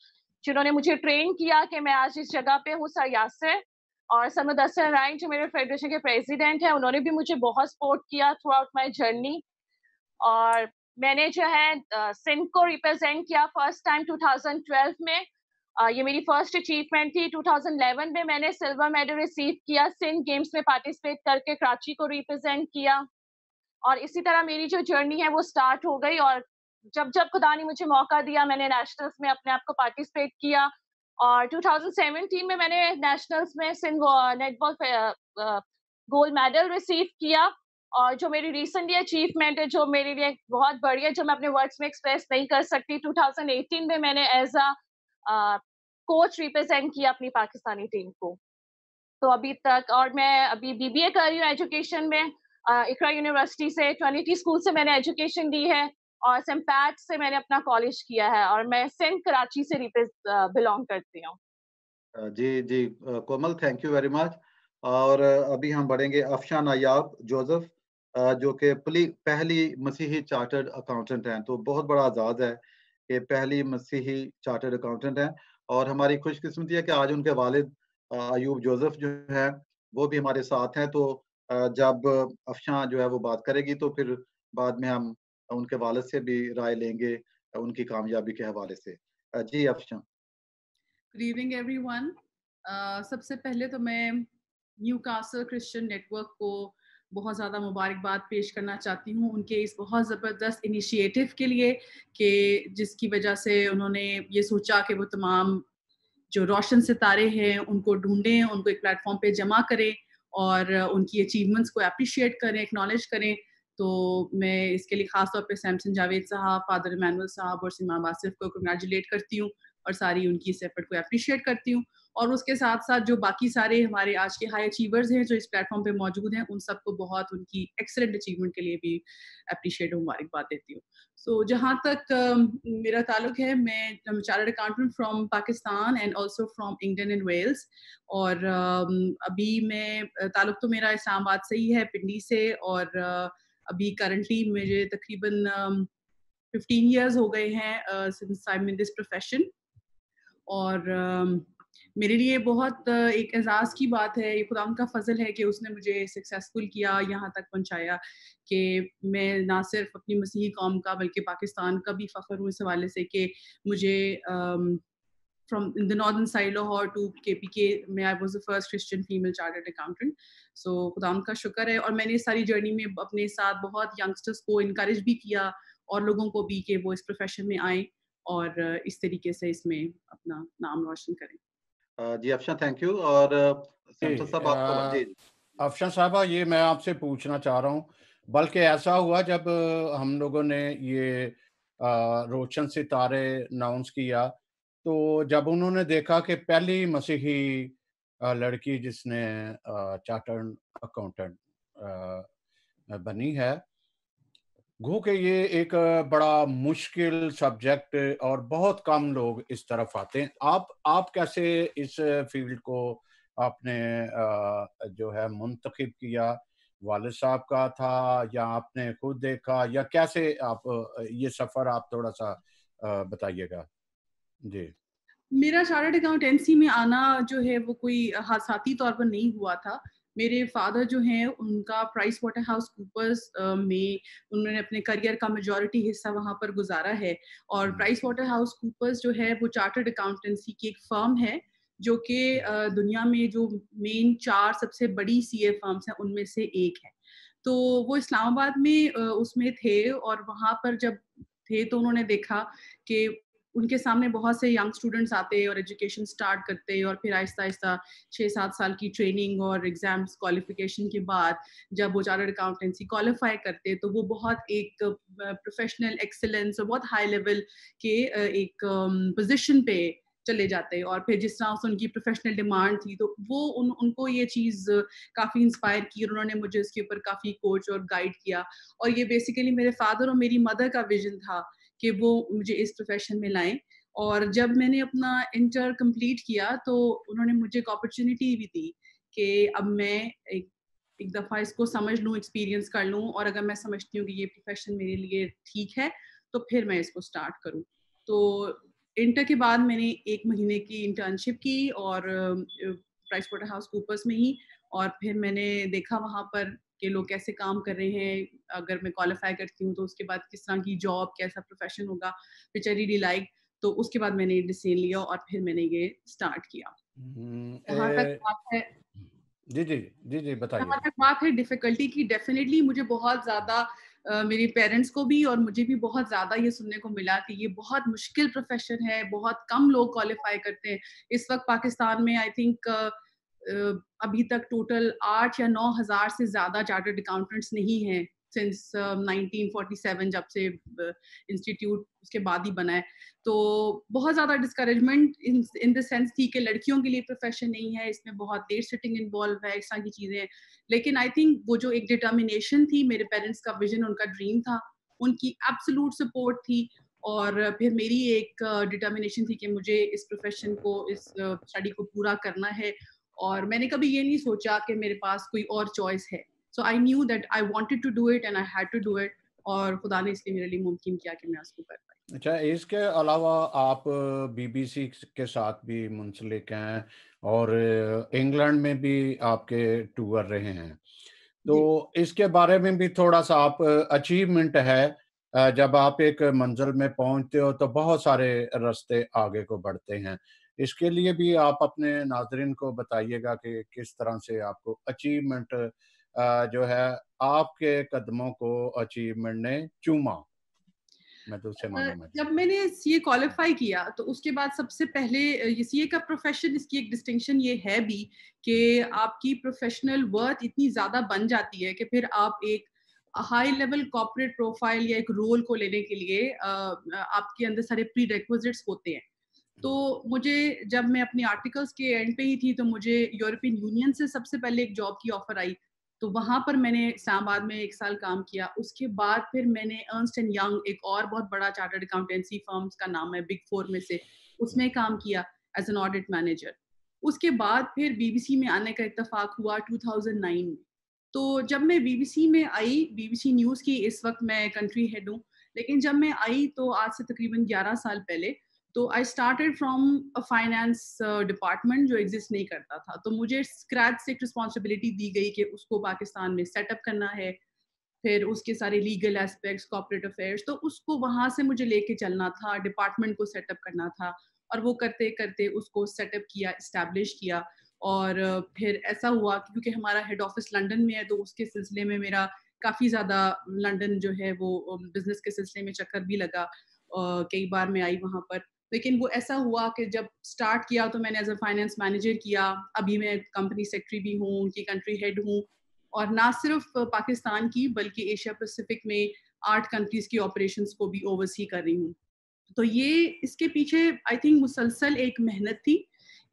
जिन्होंने मुझे ट्रेन किया कि मैं आज इस जगह पे हूँ, सर यासिर, और सर मुदस्सिर राय, जो मेरे फेडरेशन के प्रेसिडेंट हैं, उन्होंने भी मुझे बहुत सपोर्ट किया थ्रू आउट माई जर्नी। और मैंने जो है सिंध को रिप्रेजेंट किया फर्स्ट टाइम 2012 में। ये मेरी फर्स्ट अचीवमेंट थी। 2011 में मैंने सिल्वर मेडल रिसीव किया, सिंध गेम्स में पार्टिसिपेट करके कराची को रिप्रेजेंट किया। और इसी तरह मेरी जो जर्नी है वो स्टार्ट हो गई, और जब जब खुदा ने मुझे मौका दिया मैंने नेशनल्स में अपने आप को पार्टिसिपेट किया। और 2017 में मैंने नेशनल्स में Sindh netball gold medal receive किया। और जो मेरी रिसेंटली अचीवमेंट है, जो मेरे लिए बहुत बड़ी है, जो मैं अपने वर्ड्स में एक्सप्रेस नहीं कर सकती, 2018 में मैंने एज अ कोच रिप्रेजेंट किया अपनी पाकिस्तानी टीम को। तो अभी तक, और मैं अभी बीबीए कर रही हूँ एजुकेशन में, इकरा यूनिवर्सिटी से, ट्रिनिटी स्कूल से मैंने एजुकेशन दी है, और सेम्पैट से मैंने अपना कॉलेज किया है, और मैं सिंध कराची से बिलोंग करती हूँ। जी, जी, कोमल, थैंक यू वेरी मच। और अभी हम बढ़ेंगे अफशान नायाब जोसेफ, जो कि पहली मसीही चार्टर्ड अकाउंटेंट हैं। तो बहुत बड़ा एजाज़ है कि पहली मसीही चार्टर्ड अकाउंटेंट हैं, और हमारी खुशकिस्मती है कि आज उनके वालिद अयूब जोसेफ जो हैं, वो भी हमारे साथ हैं। तो जब अफशान जो है वो बात करेगी तो फिर बाद में हम उनके वालिद से भी राय लेंगे उनकी कामयाबी के हवाले से। जी अफशान। Good evening everyone. सबसे पहले तो मैं न्यू कासल क्रिश्चियन नेटवर्क को बहुत ज़्यादा मुबारकबाद पेश करना चाहती हूँ उनके इस बहुत ज़बरदस्त इनिशिएटिव के लिए कि जिसकी वजह से उन्होंने ये सोचा कि वो तमाम जो रोशन सितारे हैं उनको ढूंढें, उनको एक प्लेटफॉर्म पे जमा करें और उनकी अचीवमेंट्स को अप्रिशिएट करें, एक्नॉलेज करें। तो मैं इसके लिए ख़ास तौर पे सैमसन जावेद साहब, फादर इमैनुअल साहब और सिमा बासिफ को कंग्रेचुलेट करती हूँ और सारी उनकी इस एफर्ट को अप्रिशिएट करती हूँ। और उसके साथ साथ जो बाकी सारे हमारे आज के हाई अचीवर्स हैं जो इस प्लेटफॉर्म पे मौजूद हैं, उन सबको बहुत उनकी एक्सेलेंट अचीवमेंट के लिए भी अप्रिशिएट मुबारकबाद देती हूँ। सो जहाँ तक मेरा ताल्लुक है, मैं chartered accountant from Pakistan and also from England and Wales. और अभी मैं ताल्लुक तो मेरा इस्लामाबाद से ही है, पिंडी से। और अभी करंटली मुझे तकरीबन 15 years हो गए हैं since I am in this profession. और मेरे लिए बहुत एक एजाज़ की बात है, ये खुदा का फजल है कि उसने मुझे सक्सेसफुल किया, यहाँ तक पहुँचाया कि मैं ना सिर्फ अपनी मसीही कौम का बल्कि पाकिस्तान का भी फ़ख्र हूँ इस हवाले से कि मुझे from in the northern side Lahore to KPK में I was the first Christian female chartered accountant. So खुदा का शुक्र है। और मैंने इस सारी जर्नी में अपने साथ बहुत यंगस्टर्स को इनकरेज भी किया और लोगों को भी कि वो इस प्रोफेशन में आए और इस तरीके से इसमें अपना नाम रोशन करें। जी अफशान, थैंक यू। और सैमसन साहब आपको जी अफशान साहबा, ये मैं आपसे पूछना चाह रहा हूँ, बल्कि ऐसा हुआ जब हम लोगों ने ये रोशन सितारे अनाउंस किया, तो जब उन्होंने देखा कि पहली मसीही लड़की जिसने चार्टर्ड अकाउंटेंट बनी है, गो के ये एक बड़ा मुश्किल सब्जेक्ट और बहुत कम लोग इस तरफ आते हैं। आप कैसे इस फील्ड को आपने जो है मुंतखब किया? वालिद साहब का था या आपने खुद देखा, या कैसे आप ये सफर आप थोड़ा सा बताइएगा? जी। मेरा चार्टर्ड अकाउंटेंसी में आना जो है वो कोई हादसाती तौर पर नहीं हुआ था। मेरे फादर जो हैं उनका प्राइस वाटर हाउस कूपर्स में उन्होंने अपने करियर का मेजॉरिटी हिस्सा वहाँ पर गुजारा है। और प्राइस वाटर हाउस कूपर्स जो है वो चार्टर्ड अकाउंटेंसी की एक फर्म है जो कि दुनिया में जो मेन 4 सबसे बड़ी सीए फर्म्स हैं उनमें से एक है। तो वो इस्लामाबाद में उसमें थे और वहाँ पर जब थे तो उन्होंने देखा कि उनके सामने बहुत से यंग स्टूडेंट्स आते और एजुकेशन स्टार्ट करते और फिर आहिस्ता आहिस्ता 6-7 साल की ट्रेनिंग और एग्जाम्स क्वालिफिकेशन के बाद जब वो चार्टर्ड अकाउंटेंसी क्वालिफाई करते तो वो बहुत एक प्रोफेशनल एक्सीलेंस और बहुत हाई लेवल के एक पोजीशन पे चले जाते और फिर जिस तरह से उनकी प्रोफेशनल डिमांड थी तो वो उनको ये चीज़ काफ़ी इंस्पायर की और उन्होंने मुझे इसके ऊपर काफ़ी कोच और गाइड किया। और ये बेसिकली मेरे फादर और मेरी मदर का विजन था कि वो मुझे इस प्रोफेशन में लाएं। और जब मैंने अपना इंटर कंप्लीट किया तो उन्होंने मुझे एक अपॉर्चुनिटी भी दी कि अब मैं एक दफ़ा इसको समझ लूँ, एक्सपीरियंस कर लूँ और अगर मैं समझती हूँ कि ये प्रोफेशन मेरे लिए ठीक है तो फिर मैं इसको स्टार्ट करूँ। तो इंटर के बाद मैंने 1 महीने की इंटर्नशिप की और प्राइस वाटर हाउस कूपर्स में ही। और फिर मैंने देखा वहाँ पर कि लोग कैसे काम कर रहे हैं, अगर मैं क्वालिफाई करती हूँ तो उसके बाद किस तरह की जॉब, कैसा प्रोफेशन होगा, विच आई रियली लाइक। तो उसके बाद मैंने डिसीजन लिया और फिर मैंने ये स्टार्ट किया। जहाँ तक बात है जी बताइए। जहाँ तक बात है डिफिकल्टी की, डेफिनेटली मुझे बहुत ज़्यादा मेरे पेरेंट्स को भी और मुझे भी बहुत ज़्यादा ये सुनने को मिला कि ये बहुत मुश्किल प्रोफेशन है, बहुत कम लोग क्वालिफाई करते हैं। इस वक्त पाकिस्तान में आई थिंक अभी तक टोटल 8 या 9 हज़ार से ज़्यादा चार्टर्ड अकाउंटेंट्स नहीं हैं सिंस 1947 जब से इंस्टीट्यूट उसके बाद ही बना है। तो बहुत ज़्यादा डिस्करेजमेंट इन द सेंस थी कि लड़कियों के लिए प्रोफेशन नहीं है, इसमें बहुत देर सिटिंग इन्वॉल्व है, इस तरह की चीज़ें। लेकिन आई थिंक वो जो एक डिटर्मिनेशन थी, मेरे पेरेंट्स का विजन, उनका ड्रीम था, उनकी एब्सोल्यूट सपोर्ट थी। और फिर मेरी एक डिटर्मिनेशन थी कि मुझे इस प्रोफेशन को, इस स्टडी को पूरा करना है। और मैंने कभी ये नहीं सोचा कि मेरे पास कोई और चॉइस है। So I knew that I wanted to do it and I had to do it. और खुदा ने इसलिए मेरे लिए मुमकिन किया कि मैं उसको कर पाई। अच्छा, इसके अलावा आप बीबीसी के साथ भी मुंसलिक हैं और इंग्लैंड में भी आपके टूर रहे हैं, तो इसके बारे में भी थोड़ा सा आप, अचीवमेंट है जब आप एक मंजिल में पहुंचते हो तो बहुत सारे रास्ते आगे को बढ़ते हैं। इसके लिए भी आप अपने नाज़रीन को बताइएगा कि किस तरह से आपको अचीवमेंट जो है आपके कदमों को अचीवमेंट ने चूमा। मैं दूसरे मानों में जब मैंने सीए क्वालिफाई किया तो उसके बाद सबसे पहले ये सीए का प्रोफेशन, इसकी एक डिस्टिंक्शन ये है भी कि आपकी प्रोफेशनल वर्थ इतनी ज़्यादा बन जाती है कि फिर आप एक हाई लेवल कॉर्पोरेट प्रोफाइल या एक रोल को लेने के लिए आपके अंदर सारे प्री रिक्विजिट्स होते हैं। तो मुझे, जब मैं अपनी आर्टिकल्स के एंड पे ही थी, तो मुझे यूरोपियन यूनियन से सबसे पहले एक जॉब की ऑफर आई। तो वहां पर मैंने इस्लामाबाद में 1 साल काम किया। उसके बाद फिर मैंने अर्नस्ट एंड यंग, एक और बहुत बड़ा चार्टर्ड अकाउंटेंसी फर्म्स का नाम है बिग 4 में से, उसमें काम किया एज एन ऑडिट मैनेजर। उसके बाद फिर बीबीसी में आने का इत्तेफाक हुआ 2009 में। तो जब मैं बीबीसी में आई, बीबीसी न्यूज़ की इस वक्त मैं कंट्री हेड हूँ, लेकिन जब मैं आई तो आज से तकरीबन 11 साल पहले, तो I started from a finance department जो एग्जिस्ट नहीं करता था। तो मुझे स्क्रैच से एक रिस्पॉन्सिबिलिटी दी गई कि उसको पाकिस्तान में सेटअप करना है, फिर उसके सारे लीगल एस्पेक्ट्स, कॉर्पोरेट अफेयर्स, तो उसको वहां से मुझे लेके चलना था, डिपार्टमेंट को सेटअप करना था। और वो करते करते उसको सेटअप किया, इस्टेब्लिश किया। और फिर ऐसा हुआ क्योंकि हमारा हेड ऑफिस लंदन में है, तो उसके सिलसिले में मेरा काफ़ी ज़्यादा लंदन जो है वो बिजनेस के सिलसिले में चक्कर भी लगा। कई बार मैं आई वहाँ पर, लेकिन वो ऐसा हुआ कि जब स्टार्ट किया तो मैंने एज अ फाइनेंस मैनेजर किया। अभी मैं कंपनी सेक्रेटरी भी हूँ, उनकी कंट्री हेड हूँ, और ना सिर्फ पाकिस्तान की बल्कि एशिया पैसिफिक में 8 कंट्रीज की ऑपरेशंस को भी ओवरसी कर रही हूँ। तो ये इसके पीछे आई थिंक मुसलसल एक मेहनत थी,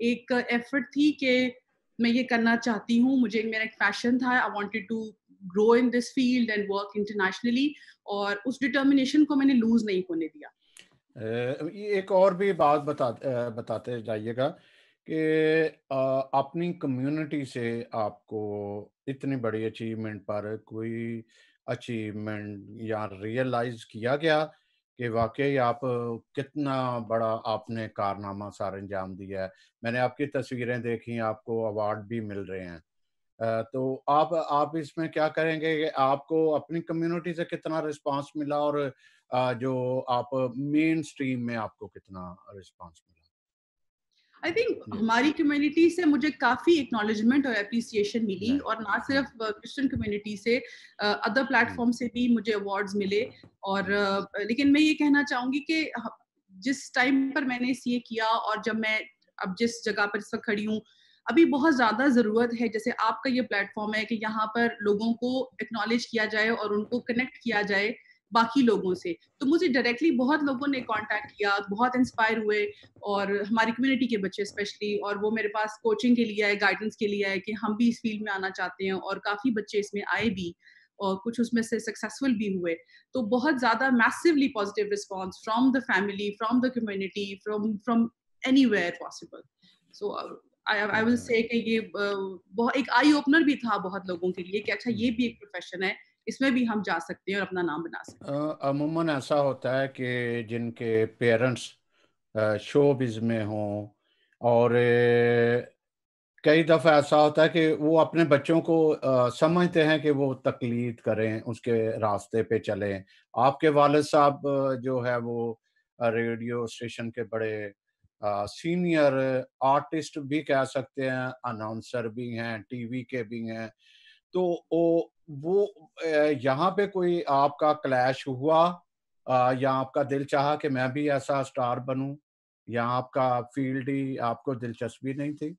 एक एफर्ट थी कि मैं ये करना चाहती हूँ। मुझे, मेरा एक पैशन था, I wanted to grow in this field and work internationally, और उस डिटर्मिनेशन को मैंने लूज नहीं होने दिया। ये एक और भी बात बताते जाइएगा कि अपनी कम्युनिटी से आपको इतनी बड़ी अचीवमेंट पर कोई अचीवमेंट या रियलाइज किया गया कि वाकई आप कितना बड़ा आपने कारनामा सार अंजाम दिया है। मैंने आपकी तस्वीरें देखी, आपको अवार्ड भी मिल रहे हैं। तो आप इसमें क्या करेंगे कि आपको अपनी कम्युनिटी से कितना रिस्पांस मिला और जो आप मेन स्ट्रीम में आपको कितना रिस्पांस मिला? आई थिंक हमारी कम्युनिटी से मुझे काफी एक्नॉलेजमेंट और एप्रिसिएशन मिली, और ना सिर्फ क्रिश्चियन कम्युनिटी से, अदर प्लेटफॉर्म से भी मुझे अवार्ड्स मिले। और लेकिन मैं ये कहना चाहूंगी कि जिस टाइम पर मैंने सीए किया और जब मैं अब जिस जगह पर इस वक्त खड़ी हूँ, अभी बहुत ज्यादा जरूरत है, जैसे आपका ये प्लेटफॉर्म है, कि यहाँ पर लोगों को एक्नॉलेज किया जाए और उनको कनेक्ट किया जाए बाकी लोगों से। तो मुझे डायरेक्टली बहुत लोगों ने कांटेक्ट किया, बहुत इंस्पायर हुए, और हमारी कम्युनिटी के बच्चे स्पेशली, और वो मेरे पास कोचिंग के लिए आए, गाइडेंस के लिए आए कि हम भी इस फील्ड में आना चाहते हैं, और काफी बच्चे इसमें आए भी, और कुछ उसमें से सक्सेसफुल भी हुए। तो बहुत ज्यादा massively positive response from the family, from the community, from anywhere possible. So I will say कि ये बहुत एक आई ओपनर भी था बहुत लोगों के लिए कि अच्छा, ये भी एक प्रोफेशन है, इसमें भी हम जा सकते हैं और अपना नाम बना सकते हैं। अमूमन ऐसा होता है कि जिनके पेरेंट्स शोबिज़ में हों, और कई दफ़ा ऐसा होता है कि वो अपने बच्चों को समझते हैं कि वो तक़लीद करें, उसके रास्ते पे चलें। आपके वालिद साहब जो है वो रेडियो स्टेशन के बड़े सीनियर आर्टिस्ट भी कह सकते हैं, अनाउंसर भी हैं, टीवी के भी हैं। तो वो यहाँ पे कोई आपका क्लैश हुआ, या आपका दिल चाहा कि मैं भी ऐसा स्टार बनूं, या आपका फील्ड ही आपको दिलचस्पी नहीं थी?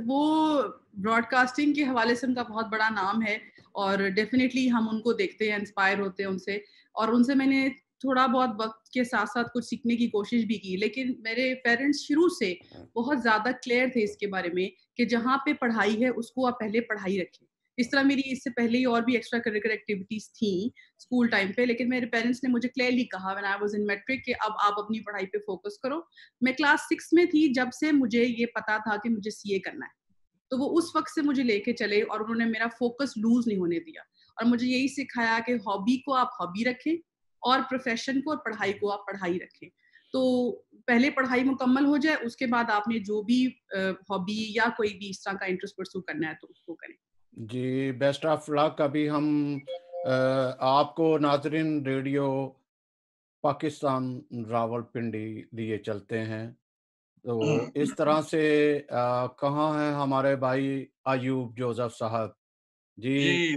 वो ब्रॉडकास्टिंग के हवाले से उनका बहुत बड़ा नाम है, और डेफिनेटली हम उनको देखते हैं, इंस्पायर होते हैं उनसे, और उनसे मैंने थोड़ा बहुत वक्त के साथ साथ कुछ सीखने की कोशिश भी की। लेकिन मेरे पेरेंट्स शुरू से बहुत ज़्यादा क्लियर थे इसके बारे में कि जहाँ पे पढ़ाई है उसको आप पहले पढ़ाई रखें। इस तरह मेरी इससे पहले ही और भी एक्स्ट्रा करिकुलर एक्टिविटीज़ थी स्कूल टाइम पे, लेकिन मेरे पेरेंट्स ने मुझे क्लियरली कहा when I was in matric कि अब आप अपनी पढ़ाई पे फोकस करो। मैं क्लास 6 में थी जब से मुझे ये पता था कि मुझे सीए करना है। तो वो उस वक्त से मुझे लेके चले, और उन्होंने मेरा फोकस लूज नहीं होने दिया, और मुझे यही सिखाया कि हॉबी को आप हॉबी रखें, और प्रोफेशन को और पढ़ाई को आप पढ़ाई रखें। तो पहले पढ़ाई मुकम्मल हो जाए, उसके बाद आपने जो भी हॉबी या कोई भी इस तरह का इंटरेस्ट परस्यू करना है तो उसको करें। जी, बेस्ट ऑफ लक। अभी हम आपको नाजरीन रेडियो पाकिस्तान रावलपिंडी लिए चलते हैं, तो इस तरह से कहाँ हैं हमारे भाई अयूब जोसेफ साहब जी? जी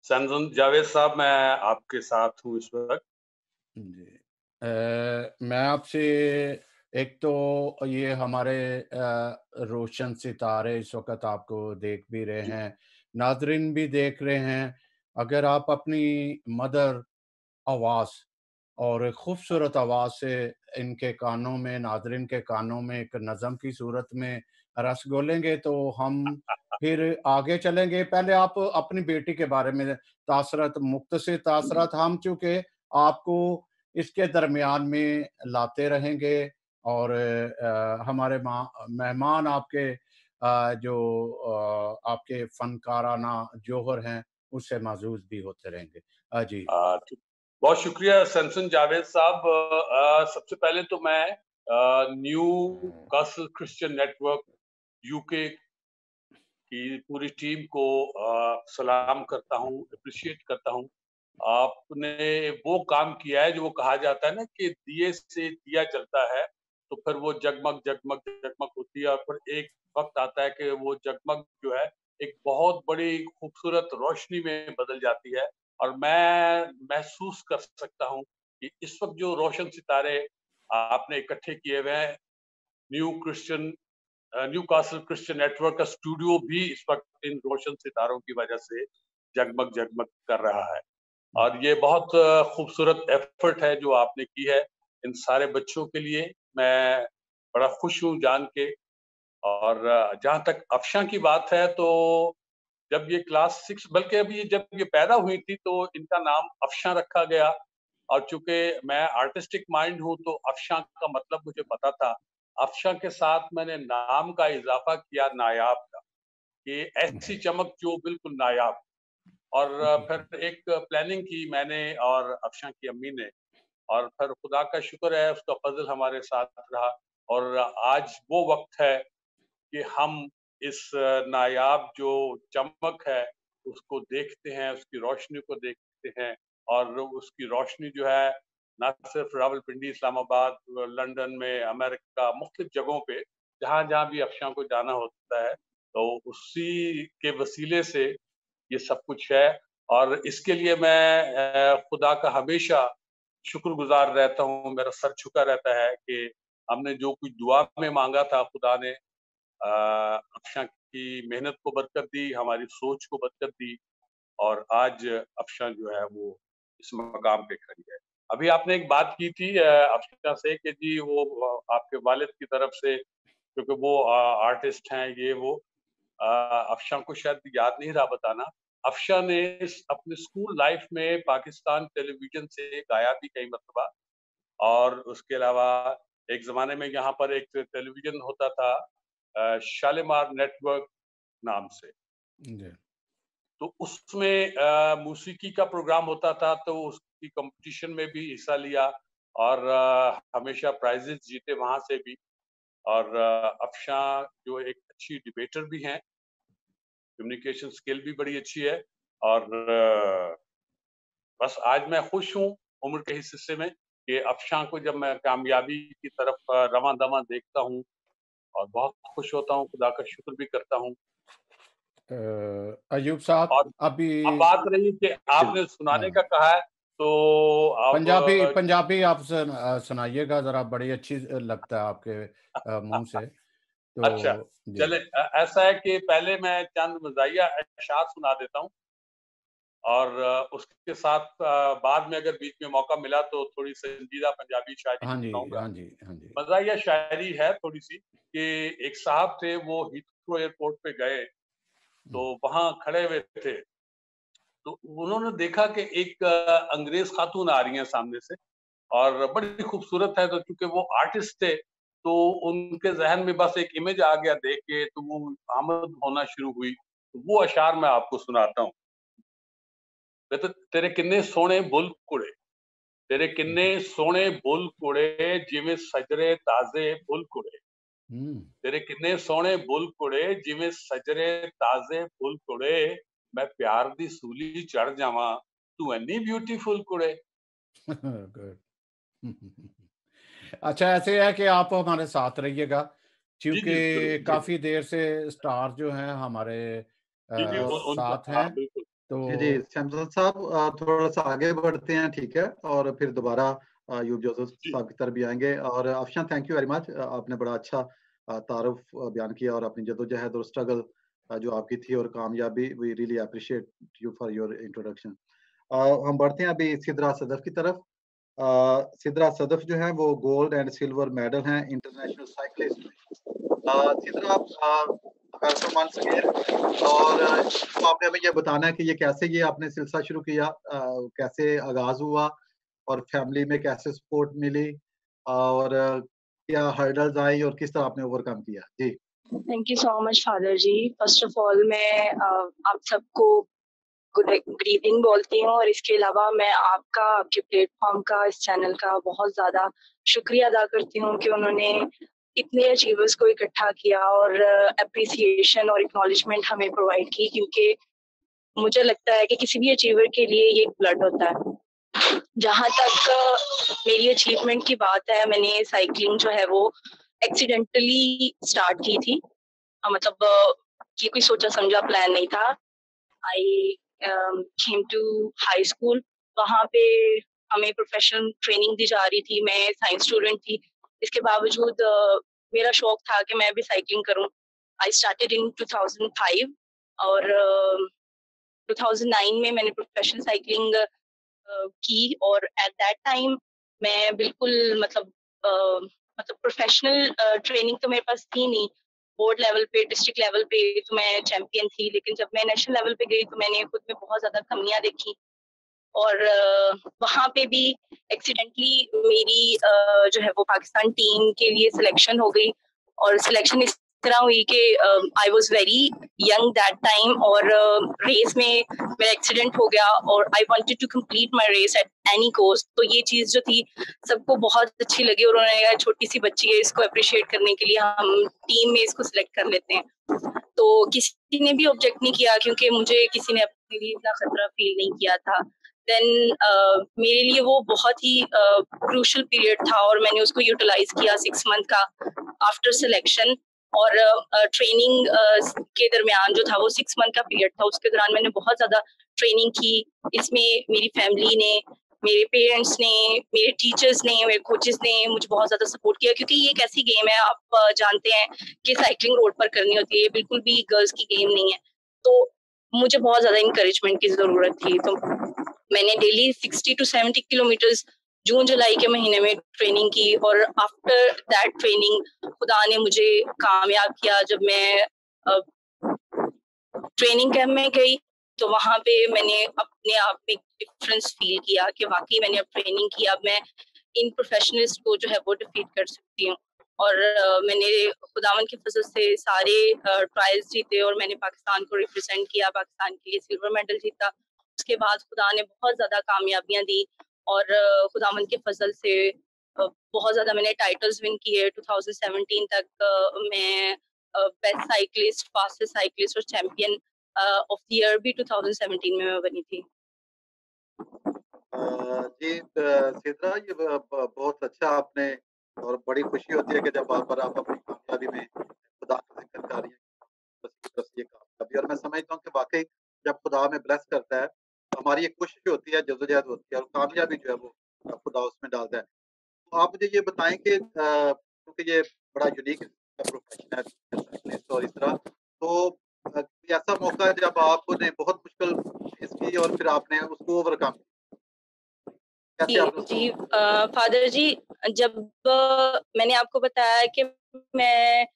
सैमसन जावेद साहब, मैं आपके साथ हूँ इस वक्त। जी मैं आपसे एक तो ये हमारे रोशन सितारे इस वक्त आपको देख भी रहे हैं, नाजरीन भी देख रहे हैं। अगर आप अपनी मदर आवाज़ और खूबसूरत आवाज़ से इनके कानों में, नाज़रीन के कानों में एक नज़म की सूरत में रस घोलेंगे तो हम फिर आगे चलेंगे। पहले आप अपनी बेटी के बारे में तासरत, मुख्तसर तासरत, हम चूँकि आपको इसके दरमियान में लाते रहेंगे और हमारे मेहमान आपके जो आपके फ़नकाराना जौहर हैं, उससे माज़ूज़ भी होते रहेंगे। जी। बहुत शुक्रिया सैमसन जावेद साहब। सबसे पहले तो मैं new castle Christian network UK की पूरी टीम को सलाम करता हूँ, अप्रिशिएट करता हूँ। आपने वो काम किया है जो वो कहा जाता है ना कि दिए से दिया जलता है तो फिर वो जगमग जगमग जगमग होती है और फिर एक वक्त आता है कि वो जगमग जो है एक बहुत बड़ी खूबसूरत रोशनी में बदल जाती है। और मैं महसूस कर सकता हूँ कि इस वक्त जो रोशन सितारे आपने इकट्ठे किए हुए हैं, न्यू कासल क्रिश्चियन नेटवर्क का स्टूडियो भी इस वक्त इन रोशन सितारों की वजह से जगमग जगमग कर रहा है। और ये बहुत खूबसूरत एफर्ट है जो आपने की है इन सारे बच्चों के लिए। मैं बड़ा खुश हूँ जान के। और जहाँ तक अफशा की बात है, तो जब ये क्लास 6, बल्कि अभी जब ये पैदा हुई थी तो इनका नाम अफशा रखा गया। और चूंकि मैं आर्टिस्टिक माइंड हूँ तो अफशा का मतलब मुझे पता था। अफशा के साथ मैंने नाम का इजाफा किया नायाब का, कि ऐसी चमक जो बिल्कुल नायाब। और फिर एक प्लानिंग की मैंने और अफशा की अम्मी ने, और फिर खुदा का शुक्र है उसका फजल हमारे साथ रहा। और आज वो वक्त है कि हम इस नायाब जो चमक है उसको देखते हैं, उसकी रोशनी को देखते हैं। और उसकी रोशनी जो है ना सिर्फ रावलपिंडी, इस्लामाबाद, लंदन में, अमेरिका, मुख्तलिफ जगहों पे जहाँ जहाँ भी अफशा को जाना होता है तो उसी के वसीले से ये सब कुछ है। और इसके लिए मैं खुदा का हमेशा शुक्रगुजार रहता हूँ। मेरा सर झुका रहता है कि हमने जो कुछ दुआ में मांगा था, खुदा ने अफशा की मेहनत को बरकत दी, हमारी सोच को बरकत दी, और आज अफशा जो है वो इस मकाम पे खड़ी है। अभी आपने एक बात की थी अफशा से कि जी वो आपके वालिद की तरफ से, क्योंकि वो आर्टिस्ट हैं, ये वो अफशा को शायद याद नहीं रहा बताना। अफशा ने अपने स्कूल लाइफ में पाकिस्तान टेलीविजन से गाया भी कई मरतबा। और उसके अलावा एक जमाने में यहाँ पर एक टेलीविजन होता था शालीमार नेटवर्क नाम से, तो उसमें मौसीकी का प्रोग्राम होता था, तो उसकी कंपटीशन में भी हिस्सा लिया और हमेशा प्राइजेस जीते वहां से भी। और अफशा जो एक अच्छी डिबेटर भी हैं, कम्युनिकेशन स्किल भी बड़ी अच्छी है। और बस आज मैं खुश हूँ उम्र के इस हिस्से में कि अफशा को जब मैं कामयाबी की तरफ रवां दवां देखता हूँ और बहुत खुश होता हूँ, खुदा का शुक्र भी करता हूँ। अयूब साहब, और अभी अब बात रही कि आपने सुनाने का कहा है, तो आप पंजाबी आप सुनाइएगा जरा, बड़ी अच्छी लगता है आपके मुंह से। तो अच्छा चले, ऐसा है कि पहले मैं चंद मज़ाहिया अशआर सुना देता हूँ और उसके साथ बाद में अगर बीच में मौका मिला तो थोड़ी संजीदा पंजाबी शायरी हाँ भी जी, सुनाऊंगा। हाँ जी, हाँ जी। मज़ाहिया शायरी है थोड़ी सी कि एक साहब थे, वो हीथ्रो एयरपोर्ट पे गए तो वहां खड़े हुए थे, तो उन्होंने देखा कि एक अंग्रेज खातून आ रही है सामने से और बड़ी खूबसूरत है। तो क्योंकि वो आर्टिस्ट थे तो उनके जहन में बस एक इमेज आ गया देख के, तो वो आमद होना शुरू हुई। तो वो अशार मैं आपको सुनाता हूँ। तो तेरे किन्ने सोने बुल कुड़े, तेरे किन्ने सोने बुल कुड़े, जिवें सजरे ताजे बुल कुड़े। तेरे किन्ने सोने बुल कुड़े, जिवें सजरे ताजे बुल कुड़े। मैं प्यार दी सूली चढ़ जावा तू इन्नी ब्यूटीफुल कुड़े। गुड। अच्छा, ऐसे है कि आप हमारे साथ रहिएगा, जी जी क्योंकि जरूर, काफी देर से स्टार जो हैं हमारे जी उनका साथ हाँ हैं, बिल्कुल। जी जी तो सैमसन साहब थोड़ा सा आगे बढ़ते हैं, ठीक है, और फिर दोबारा यूब जोसेफ जी साहब की तरफ भी आएंगे। और Afshan, thank you very much, आपने बड़ा अच्छा तारुफ बयान किया और अपनी जद्दोजहद और स्ट्रगल जो आपकी थी और कामयाबी, we really appreciate you for your introduction. हम बढ़ते हैं अभी सिद्रा सदफ की तरफ। सिद्रा सदफ जो है वो गोल्ड एंड सिल्वर मेडल हैं इंटरनेशनल साइकिलिस्ट में। Sidra, welcome once again. और तो आपने हमें ये बताना है कि ये कैसे ये आपने सिलसिला शुरू किया, कैसे आगाज हुआ और फैमिली में कैसे सपोर्ट मिली, और क्या हर्डल्स आई और किस तरह आपने ओवरकम किया। जी thank you so much father ji. First of all मैं आप सबको गुड इवनिंग बोलती हूँ, और इसके अलावा मैं आपके प्लेटफॉर्म का, इस चैनल का बहुत ज़्यादा शुक्रिया अदा करती हूँ कि उन्होंने इतने अचीवर्स को इकट्ठा किया और अप्रिसिएशन और एक्नॉलेजमेंट हमें प्रोवाइड की, क्योंकि मुझे लगता है कि किसी भी अचीवर के लिए ये ब्लड होता है। जहाँ तक मेरी अचीवमेंट की बात है, मैंने साइकिलिंग जो है वो एक्सीडेंटली स्टार्ट की थी। मतलब ये कोई सोचा समझा प्लान नहीं था। आई केम टू हाई स्कूल, वहाँ पे हमें प्रोफेशनल ट्रेनिंग दी जा रही थी। मैं साइंस स्टूडेंट थी, इसके बावजूद मेरा शौक था कि मैं भी साइकिलिंग करूं। आई स्टार्टेड इन 2005 और 2009 में मैंने प्रोफेशनल साइकिलिंग की। और एट दैट टाइम मैं बिल्कुल मतलब प्रोफेशनल ट्रेनिंग तो मेरे पास थी नहीं। बोर्ड लेवल पे, डिस्ट्रिक्ट लेवल पे तो मैं चैंपियन थी, लेकिन जब मैं नेशनल लेवल पे गई तो मैंने खुद में बहुत ज्यादा कमियां देखी। और वहाँ पे भी एक्सीडेंटली मेरी जो है वो पाकिस्तान टीम के लिए सिलेक्शन हो गई। और सिलेक्शन इस तरह हुई कि I was very young that time, और रेस में मेरा एक्सीडेंट हो गया और I wanted to complete my race at any cost. तो ये चीज जो थी सबको बहुत अच्छी लगी और उन्होंने कहा छोटी सी बच्ची है, इसको अप्रिशिएट करने के लिए हम टीम में इसको सिलेक्ट कर लेते हैं। तो किसी ने भी ऑब्जेक्ट नहीं किया, क्योंकि मुझे किसी ने अपने लिए इतना खतरा फील नहीं किया था। देन मेरे लिए वो बहुत ही क्रूशल पीरियड था और मैंने उसको यूटिलाइज किया 6 मंथ का आफ्टर सिलेक्शन। और ट्रेनिंग के दरमियान जो था वो 6 मंथ का पीरियड था, उसके दौरान मैंने बहुत ज्यादा ट्रेनिंग की। इसमें मेरी फैमिली ने, मेरे पेरेंट्स ने, मेरे टीचर्स ने, मेरे कोचेस ने मुझे बहुत ज्यादा सपोर्ट किया, क्योंकि ये एक ऐसी गेम है, आप जानते हैं कि साइकिलिंग रोड पर करनी होती है, ये बिल्कुल भी गर्ल्स की गेम नहीं है। तो मुझे बहुत ज्यादा इंकरेजमेंट की जरूरत थी। तो मैंने डेली 60 to 70 किलोमीटर्स जून जुलाई के महीने में ट्रेनिंग की। और आफ्टर दैट ट्रेनिंग खुदा ने मुझे कामयाब किया। जब मैं ट्रेनिंग कैंप में गई तो वहां पे मैंने अपने आप में डिफरेंस फील किया कि वाकई मैंने अब ट्रेनिंग किया, अब मैं इन प्रोफेशनलिस्ट को जो है वो डिफीट कर सकती हूँ। और मैंने खुदावन की फजल से सारे ट्रायल्स जीते और मैंने पाकिस्तान को रिप्रेजेंट किया, पाकिस्तान के लिए सिल्वर मेडल जीता। उसके बाद खुदा ने बहुत ज्यादा कामयाबियां दी और खुदावन के फजल से बहुत ज्यादा मैंने टाइटल्स विन किए। 2017 तक मैं बेस्ट साइकिलिस्ट, फास्टेस्ट साइकिलिस्ट और चैंपियन ऑफ द ईयर भी 2017 में मैं बनी थी। जी सिद्रा, ये बहुत अच्छा आपने, और बड़ी खुशी होती है कि जब आप अपनी कामयाबी में खुदा का जिक्र कर रही हैं, बस की तरफ से ये कामयाबी। और मैं समझता हूँ कि वाकई जब खुदा हमें ब्लेस करता है तो हमारी एक कोशिश होती है, जद्दोजहद होती है, और कामयाबी जो है वो खुदा उसमें डालता है। तो आप मुझे ये बताएं कि क्योंकि ये बड़ा यूनिक प्रोफेशन है साइकिलिस्ट और इस तरह, तो कोई ऐसा मौका है जब आपने बहुत मुश्किल फेस की और फिर आपने उसको ओवरकम कैसे जी आपने जी फादर जी, जब मैंने आपको बताया कि मैं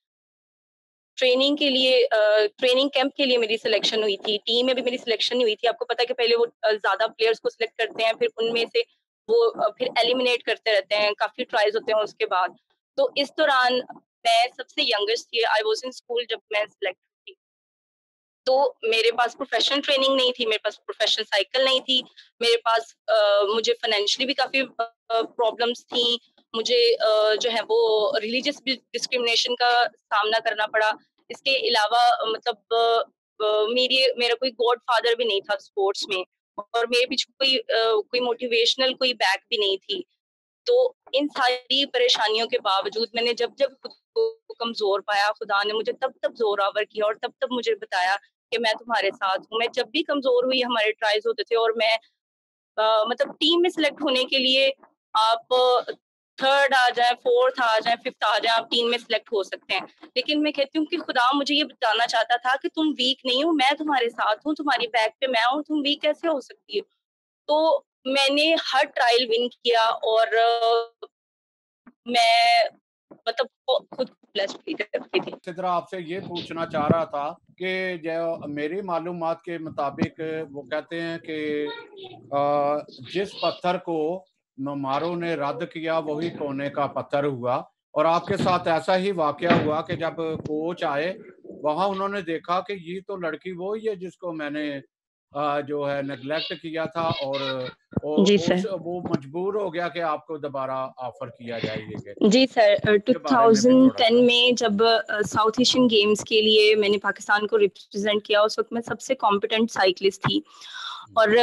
ट्रेनिंग के लिए ट्रेनिंग कैंप के लिए मेरी सिलेक्शन हुई थी, टीम में भी मेरी सिलेक्शन नहीं हुई थी। आपको पता है कि पहले वो ज्यादा प्लेयर्स को सिलेक्ट करते हैं, फिर उनमें से वो फिर एलिमिनेट करते रहते हैं, काफी ट्रायल्स होते हैं उसके बाद। तो इस दौरान मैं सबसे यंगेस्ट थी, आई वाज इन स्कूल जब मैं सिलेक्ट हुई। तो मेरे पास प्रोफेशनल ट्रेनिंग नहीं थी, मेरे पास प्रोफेशनल साइकिल नहीं थी, मेरे पास मुझे फाइनेंशियली भी काफी प्रॉब्लम्स थी। मुझे जो है वो रिलीजियस डिस्क्रिमिनेशन का सामना करना पड़ा। इसके अलावा मतलब मेरा कोई गॉड फादर भी नहीं था स्पोर्ट्स में, और मेरे पीछे कोई मोटिवेशनल कोई बैक भी नहीं थी। तो इन सारी परेशानियों के बावजूद मैंने जब जब खुद को कमजोर पाया, खुदा ने मुझे तब जोरावर किया और तब मुझे बताया कि मैं तुम्हारे साथ हूँ। मैं जब भी कमजोर हुई, हमारे ट्रायल्स होते थे और मैं मतलब टीम में सिलेक्ट होने के लिए आप थर्ड आ जाए, फोर्थ आ जाए, फिफ्थ आ जाए, आप टीम में सिलेक्ट हो सकते हैं। लेकिन मैं कहती हूँ कि खुदा मुझे ये बताना चाहता था कि तुम वीक नहीं हो, मैं तुम्हारे साथ हूँ, तुम्हारी बैक पे मैं हूँ, तुम वीक कैसे हो सकती हो। तो मैंने हर ट्रायल विन किया और मैं मतलब खुद ब्लेस्ड फील करती थी। इसी तरह आपसे ये पूछना चाह रहा था कि जो मेरी मालूमात के मुताबिक वो कहते हैं कि जिस पत्थर को मारो ने रद्द किया वही कोने का पत्थर हुआ, और आपके साथ ऐसा ही वाकया हुआ कि जब कोच आए वहां उन्होंने देखा कि ये तो लड़की वो ही है जिसको मैंने जो है नेग्लेक्ट किया था, और जी सर। वो मजबूर हो गया कि आपको दोबारा ऑफर किया जाएगा। जी सर, 2010 में जब साउथ एशियन गेम्स के लिए मैंने पाकिस्तान को रिप्रेजेंट किया, उस वक्त मैं सबसे कॉम्पिटेंट साइकिलिस्ट थी, और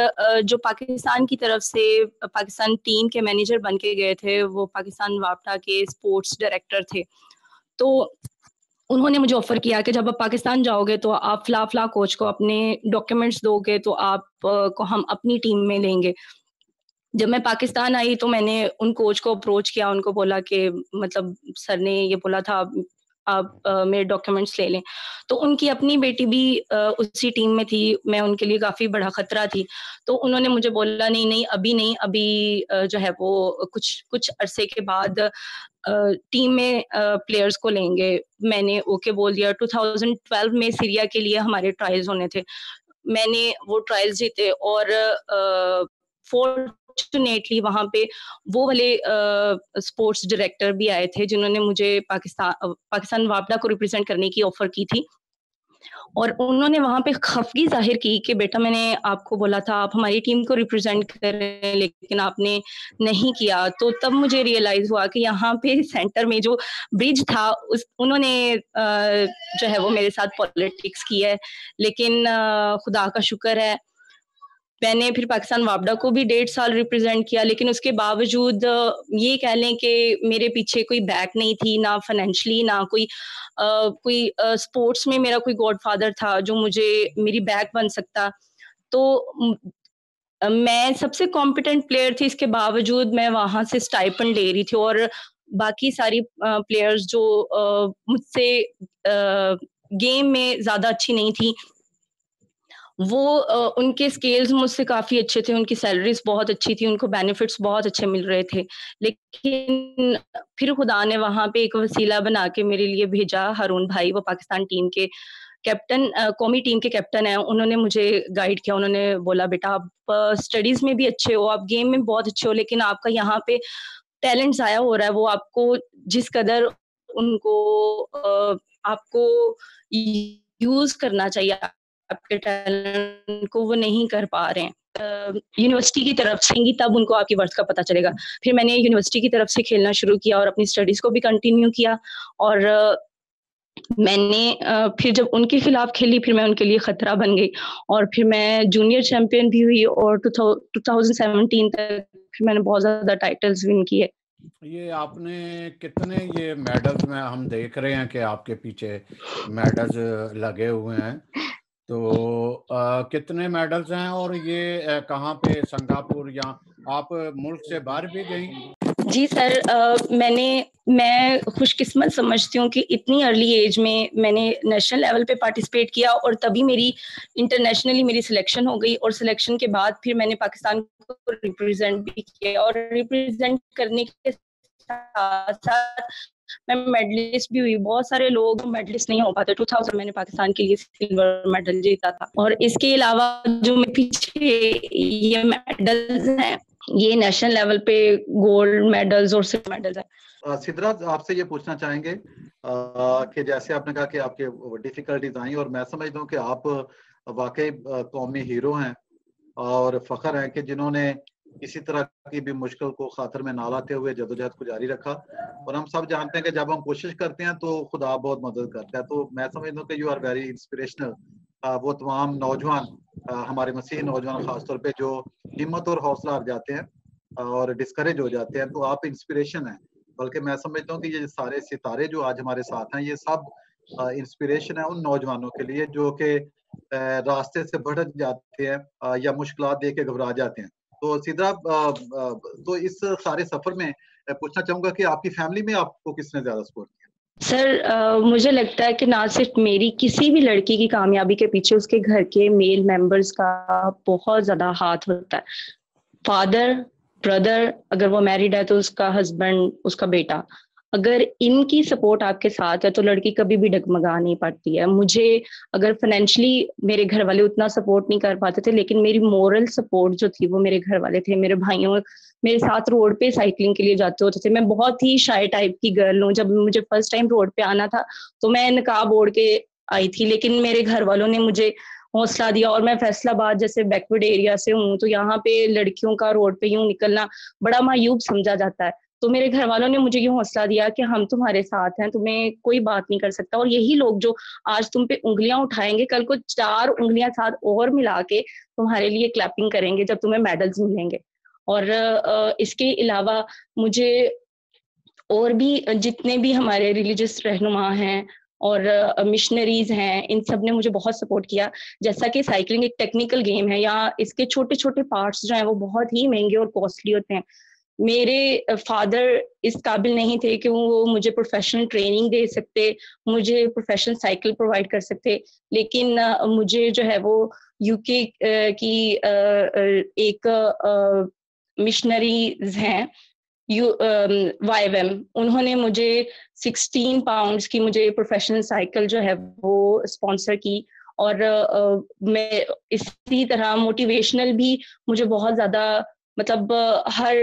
जो पाकिस्तान की तरफ से पाकिस्तान टीम के मैनेजर बन के गए थे वो पाकिस्तान वापटा के स्पोर्ट्स डायरेक्टर थे। तो उन्होंने मुझे ऑफर किया कि जब आप पाकिस्तान जाओगे तो आप फला कोच को अपने डॉक्यूमेंट्स दोगे तो आप को हम अपनी टीम में लेंगे। जब मैं पाकिस्तान आई तो मैंने उन कोच को अप्रोच किया, उनको बोला कि मतलब सर ने ये बोला था आप मेरे डॉक्यूमेंट्स ले लें। तो उनकी अपनी बेटी भी उसी टीम में थी, मैं उनके लिए काफ़ी बड़ा खतरा थी। तो उन्होंने मुझे बोला नहीं अभी नहीं, अभी जो है वो कुछ अरसे के बाद टीम में प्लेयर्स को लेंगे। मैंने ओके बोल दिया। 2012 में सीरिया के लिए हमारे ट्रायल्स होने थे, मैंने वो ट्रायल्स जीते और फॉर्चुनेटली वहां पे वो वाले स्पोर्ट्स डायरेक्टर भी आए थे जिन्होंने मुझे पाकिस्तान वापडा को रिप्रेजेंट करने की ऑफर की थी, और उन्होंने वहां पे खफगी जाहिर की कि बेटा मैंने आपको बोला था आप हमारी टीम को रिप्रेजेंट करें लेकिन आपने नहीं किया। तो तब मुझे रियलाइज हुआ कि यहाँ पे सेंटर में जो ब्रिज था उन्होंने जो है वो मेरे साथ पॉलिटिक्स की है। लेकिन खुदा का शुक्र है मैंने फिर पाकिस्तान वापडा को भी 1.5 साल रिप्रेजेंट किया, लेकिन उसके बावजूद ये कह लें कि मेरे पीछे कोई बैक नहीं थी, ना फाइनेंशियली ना कोई स्पोर्ट्स में मेरा कोई गॉडफादर था जो मुझे मेरी बैक बन सकता। तो मैं सबसे कॉम्पिटेंट प्लेयर थी, इसके बावजूद मैं वहां से स्टाइपेंड ले रही थी, और बाकी सारी प्लेयर्स जो मुझसे गेम में ज्यादा अच्छी नहीं थी वो उनके स्केल्स मुझसे काफ़ी अच्छे थे, उनकी सैलरीज बहुत अच्छी थी, उनको बेनिफिट्स बहुत अच्छे मिल रहे थे। लेकिन फिर खुदा ने वहाँ पे एक वसीला बना के मेरे लिए भेजा। हारून भाई वो पाकिस्तान टीम के कैप्टन, कौमी टीम के कैप्टन हैं, उन्होंने मुझे गाइड किया। उन्होंने बोला बेटा आप स्टडीज में भी अच्छे हो, आप गेम में बहुत अच्छे हो, लेकिन आपका यहाँ पे टैलेंट ज़ाया हो रहा है। वो आपको जिस कदर उनको आपको यूज करना चाहिए आपके टैलेंट को, वो नहीं कर पा रहे हैं। यूनिवर्सिटी की तरफ से तब उनको आपकी वर्थ का पता चलेगा। फिर मैंने यूनिवर्सिटी की तरफ से खेलना शुरू किया और अपनी स्टडीज को भी कंटिन्यू किया, और मैंने फिर जब उनके खिलाफ खेली फिर मैं उनके लिए खतरा बन गई, और फिर मैं जूनियर चैंपियन भी हुई, और 2017 तक फिर मैंने बहुत ज्यादा टाइटल्स विन किए। ये आपने कितने ये मेडल्स में हम देख रहे हैं कि आपके पीछे मेडल्स लगे हुए हैं, तो कितने मेडल्स हैं, और ये कहाँ पे, सिंगापुर या आप मुल्क से बाहर भी गई? जी सर, मैं खुशकिस्मत समझती हूँ कि इतनी अर्ली एज में मैंने नेशनल लेवल पे पार्टिसिपेट किया, और तभी मेरी इंटरनेशनली मेरी सिलेक्शन हो गई, और सिलेक्शन के बाद फिर मैंने पाकिस्तान को रिप्रेजेंट भी किया, और रिप्रेजेंट करने के साथ साथ मैं मेडलिस्ट भी हुई। बहुत सारे लोग मेडलिस्ट नहीं हो पाते। 2000 मैंने पाकिस्तान के लिए सिल्वर मेडल जीता था, और इसके अलावा जो मेरे पीछे ये मेडल्स हैं ये नेशनल लेवल पे गोल्ड मेडल्स और सिल्वर मेडल्स हैं। सिद्रा, आपसे ये पूछना चाहेंगे कि जैसे आपने कहा कि आपके डिफिकल्टीज आई, और मैं समझता हूँ कि आप वाकई कौमी हीरो हैं और फख्र है कि जिन्होंने किसी तरह की भी मुश्किल को खातर में ना लाते हुए जदोजहद को जारी रखा। और हम सब जानते हैं कि जब हम कोशिश करते हैं तो खुदा बहुत मदद करता है। तो मैं समझता हूँ कि यू आर वेरी इंस्पिरेशनल वो तमाम नौजवान हमारे मसीही नौजवान खासतौर पे जो हिम्मत और हौसला हार जाते हैं और डिस्करेज हो जाते हैं, तो आप इंस्पिरेशन है। बल्कि मैं समझता हूँ कि ये सारे सितारे जो आज हमारे साथ हैं, ये सब इंस्पिरेशन है उन नौजवानों के लिए जो कि रास्ते से भटक जाते हैं या मुश्किलात देख के घबरा जाते हैं। तो सीधा तो इस सारे सफर में पूछना चाहूंगा कि आपकी फैमिली में आपको किसने ज्यादा सपोर्ट किया? सर मुझे लगता है कि ना सिर्फ मेरी, किसी भी लड़की की कामयाबी के पीछे उसके घर के मेल मेंबर्स का बहुत ज्यादा हाथ होता है। फादर, ब्रदर, अगर वो मैरिड है तो उसका हस्बैंड, उसका बेटा, अगर इनकी सपोर्ट आपके साथ है तो लड़की कभी भी डगमगा नहीं पाती है। मुझे अगर फाइनेंशियली मेरे घर वाले उतना सपोर्ट नहीं कर पाते थे, लेकिन मेरी मोरल सपोर्ट जो थी वो मेरे घर वाले थे। मेरे भाइयों मेरे साथ रोड पे साइकिलिंग के लिए जाते होते थे। मैं बहुत ही शाय टाइप की गर्ल हूँ। जब मुझे फर्स्ट टाइम रोड पे आना था तो मैं नकाब ओढ़ के आई थी, लेकिन मेरे घर वालों ने मुझे हौसला दिया। और मैं फैसलाबाद जैसे बैकवर्ड एरिया से हूँ, तो यहाँ पे लड़कियों का रोड पे यूं निकलना बड़ा मायूब समझा जाता है। तो मेरे घर वालों ने मुझे यूं हौसला दिया कि हम तुम्हारे साथ हैं, तुम्हें कोई बात नहीं कर सकता। और यही लोग जो आज तुम पे उंगलियां उठाएंगे, कल को 4 उंगलियां साथ और मिला के तुम्हारे लिए क्लैपिंग करेंगे जब तुम्हें मेडल्स मिलेंगे। और इसके अलावा मुझे और भी जितने भी हमारे रिलीजियस रहनुमा हैं और मिशनरीज हैं, इन सब ने मुझे बहुत सपोर्ट किया। जैसा कि साइकिलिंग एक टेक्निकल गेम है, या इसके छोटे छोटे पार्ट्स जो हैं वो बहुत ही महंगे और कॉस्टली होते हैं। मेरे फादर इस काबिल नहीं थे कि वो मुझे प्रोफेशनल ट्रेनिंग दे सकते, मुझे प्रोफेशनल साइकिल प्रोवाइड कर सकते, लेकिन मुझे जो है वो यूके की एक मिशनरीज हैं YWAM, उन्होंने मुझे 16 पाउंड्स की मुझे प्रोफेशनल साइकिल जो है वो स्पॉन्सर की। और मैं इसी तरह मोटिवेशनल भी मुझे बहुत ज्यादा, मतलब हर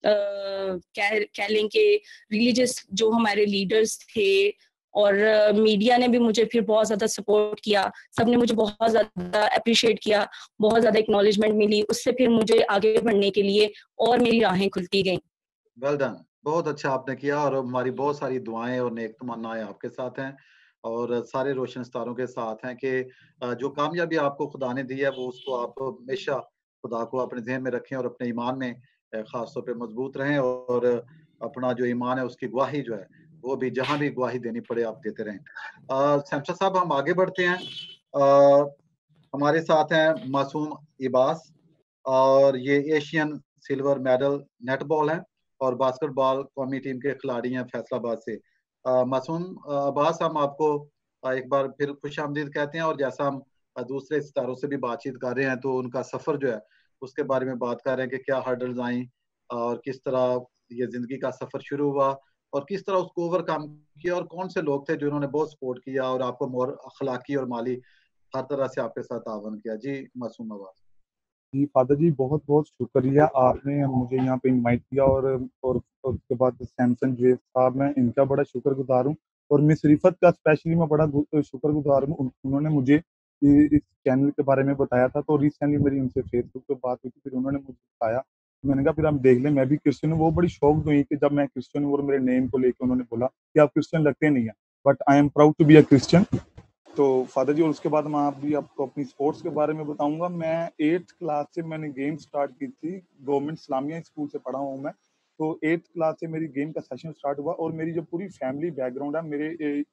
कह लें कि रिलीजियस जो हमारे लीडर्स थे और मीडिया ने भी मुझे फिर बहुत ज्यादा सपोर्ट किया। सबने मुझे बहुत ज्यादा अप्रिशिएट किया, बहुत ज्यादा एक्नॉलेजमेंट मिली। उससे फिर मुझे आगे बढ़ने के लिए और मेरी राहें खुलती गई। वेल डन, बहुत अच्छा आपने किया और हमारी बहुत सारी दुआएं और नेक तमन्नाएं आपके साथ हैं और सारे रोशन सितारों के साथ हैं कि जो कामयाबी आपको खुदा ने दी है वो उसको आप हमेशा खुदा को अपने जहन में रखें और अपने ईमान में खास तौर पे मजबूत रहें और अपना जो ईमान है उसकी गवाही जो है वो भी जहां भी गवाही देनी पड़े आप देते रहें। सैमसा साहब, हम आगे बढ़ते हैं। हमारे साथ हैं मासूम इबास और ये एशियन सिल्वर मेडल नेटबॉल है और बास्केटबॉल कौमी टीम के खिलाड़ी हैं फैसलाबाद से। मासूम अब्बास, हम आपको एक बार फिर खुशामदीद कहते हैं और जैसा हम दूसरे सितारों से भी बातचीत कर रहे हैं तो उनका सफर जो है उसके बारे में बात कर रहे हैं कि क्या हर्डल्स आई और किस तरह ये जिंदगी का सफर शुरू हुआ और किस तरह उसको ओवरकम किया और कौन से लोग थे जिन्होंने बहुत सपोर्ट किया और आपको मोर अखलाकी और माली हर तरह से आपके साथ तावन किया। जी मासूम अब्बास। जी फादर जी, बहुत बहुत शुक्रिया, आपने मुझे यहाँ पे इनवाइट किया और उसके बाद सैमसन जेस साहब, मैं इनका बड़ा शुक्रगुजार हूँ। और मिस रिफत का स्पेशली मैं बड़ा शुक्रगुजार हूँ। उन्होंने मुझे इस चैनल के बारे में बताया था, तो रिसेंटली मेरी उनसे फेसबुक पे बात हुई थी, फिर उन्होंने मुझे बताया। मैंने कहा फिर हम देख लें, मैं भी क्रिश्चियन हूँ। वो बड़ी शौक हुई कि जब मैं क्रिश्चियन हूँ और मेरे नेम को लेकर उन्होंने बोला कि आप क्रिश्चियन लगते नहीं है, but I am proud to be a Christian. तो फादर जी, और उसके बाद मैं आपको अपनी स्पोर्ट्स के बारे में बताऊंगा। मैं 8th क्लास से मैंने गेम स्टार्ट की थी, गवर्नमेंट इस्लामिया स्कूल से पढ़ा हूँ मैं। तो 8th क्लास से मेरी गेम का सेशन स्टार्ट हुआ और मेरी जो पूरी फैमिली बैकग्राउंड है, मेरे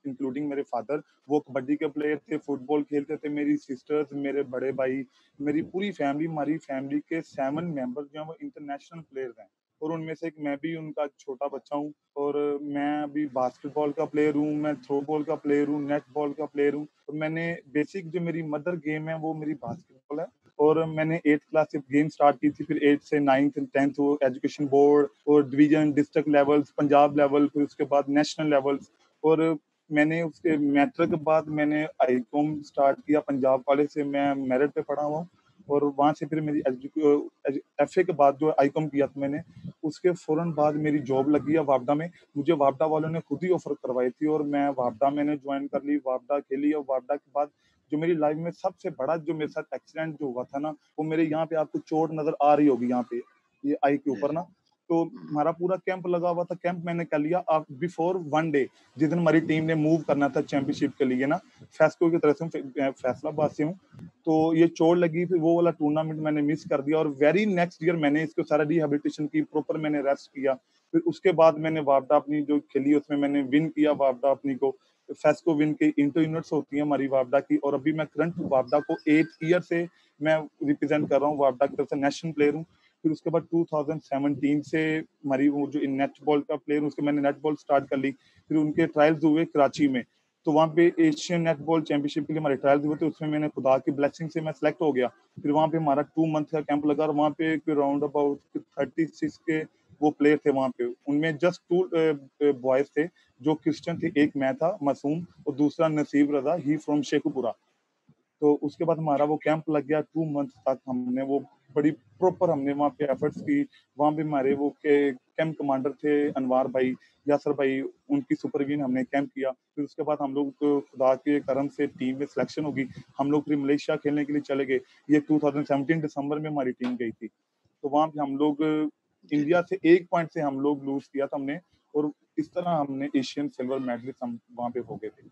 इंक्लूडिंग मेरे फादर, वो कबड्डी के प्लेयर थे, फुटबॉल खेलते थे। मेरी सिस्टर्स, मेरे बड़े भाई, मेरी पूरी फैमिली, हमारी फैमिली के 7 मेंबर्स जो हैं वो इंटरनेशनल प्लेयर्स हैं और उनमें से एक मैं भी उनका छोटा बच्चा हूँ। और मैं अभी बास्केटबॉल का प्लेयर हूँ, मैं थ्रो बॉल का प्लेयर हूँ, नेट बॉल का प्लेयर हूँ। तो मैंने बेसिक जो मेरी मदर गेम है वो मेरी बास्केटबॉल है। और मैंने 8th क्लास से गेम स्टार्ट की थी, फिर 8th से 9th एंड 10th वो एजुकेशन बोर्ड और division, district levels, Punjab level, फिर उसके बाद नेशनल लेवल्स। और मैंने उसके मैट्रिक के बाद मैंने आईकॉम स्टार्ट किया पंजाब कॉलेज से, मैं मेरिट पे पढ़ा हुआ हूँ। और वहाँ से फिर मेरी FA के बाद जो आईकॉम किया था मैंने, उसके फौरन बाद मेरी जॉब लगी है वापडा में। मुझे वापडा वालों ने खुद ही ऑफर करवाई थी और मैं वापडा मैंने ज्वाइन कर ली, वापडा खेली। और वापडा के बाद जो मेरी लाइफ में सबसे बड़ा जो मेरे साथ एक्सीडेंट जो हुआ था ना, वो मेरे यहाँ पे आपको चोट नजर आ रही होगी, यहाँ पे ये आई के ऊपर ना, तो हमारा पूरा कैंप लगा हुआ था। कैंप मैंने कर लिया बिफोर 1 डे, जिस दिन हमारी टीम ने मूव करना था चैंपियनशिप के लिए ना, फेस्को की तरफ से, फैसलाबाद से हूँ, तो ये चोट लगी, फिर वो वाला टूर्नामेंट मैंने मिस कर दिया। और वेरी नेक्स्ट ईयर मैंने इसको सारा रिहेबिलिटेशन की, प्रॉपर मैंने रेस्ट किया। फिर उसके बाद मैंने वापडा अपनी जो खेली उसमें मैंने विन किया वापडा अपनी को, फेस्को विन की इंटर यूनिट्स होती है हमारी वापडा की। और अभी मैं करंट वापडा को 8 ईयर से मैं रिप्रेजेंट कर रहा हूँ, वापडा की तरफ से नेशनल प्लेयर हूँ। फिर उसके बाद 2017 से हमारी वो जो नेट बॉल का प्लेयर, उसके मैंने नेट बॉल स्टार्ट कर ली। फिर उनके ट्रायल्स हुए कराची में, तो वहाँ पे एशियन नेट बॉल चैंपियनशिप के लिए हमारे ट्रायल्स हुए थे, उसमें मैंने खुदा की ब्लेसिंग से मैं सेलेक्ट हो गया। फिर वहाँ पे हमारा 2 मंथ का कैंप लगा, और वहाँ पे राउंड अबाउट 36 के वो प्लेयर थे वहाँ पे। उनमें जस्ट 2 बॉयज थे जो क्रिश्चियन थे, एक मैं था मासूम और दूसरा नसीब रजा, ही फ्रॉम शेखुपुरा। तो उसके बाद हमारा वो कैंप लग गया। 2 मंथ तक हमने वो बड़ी प्रॉपर हमने वहाँ पे एफर्ट्स की। वहाँ पे हमारे वो कैंप कमांडर थे अनवार भाई, यासर भाई, उनकी सुपरविजन हमने कैंप किया। फिर उसके बाद हम लोग खुदा के करम से टीम में सिलेक्शन होगी, हम लोग फिर मलेशिया खेलने के लिए चले गए। ये 2017 दिसंबर में हमारी टीम गई थी। तो वहाँ पे हम लोग इंडिया से 1 पॉइंट से हम लोग लूज किया था हमने, और इस तरह हमने एशियन सिल्वर मेडलिस्ट हम वहाँ पे हो गए थे।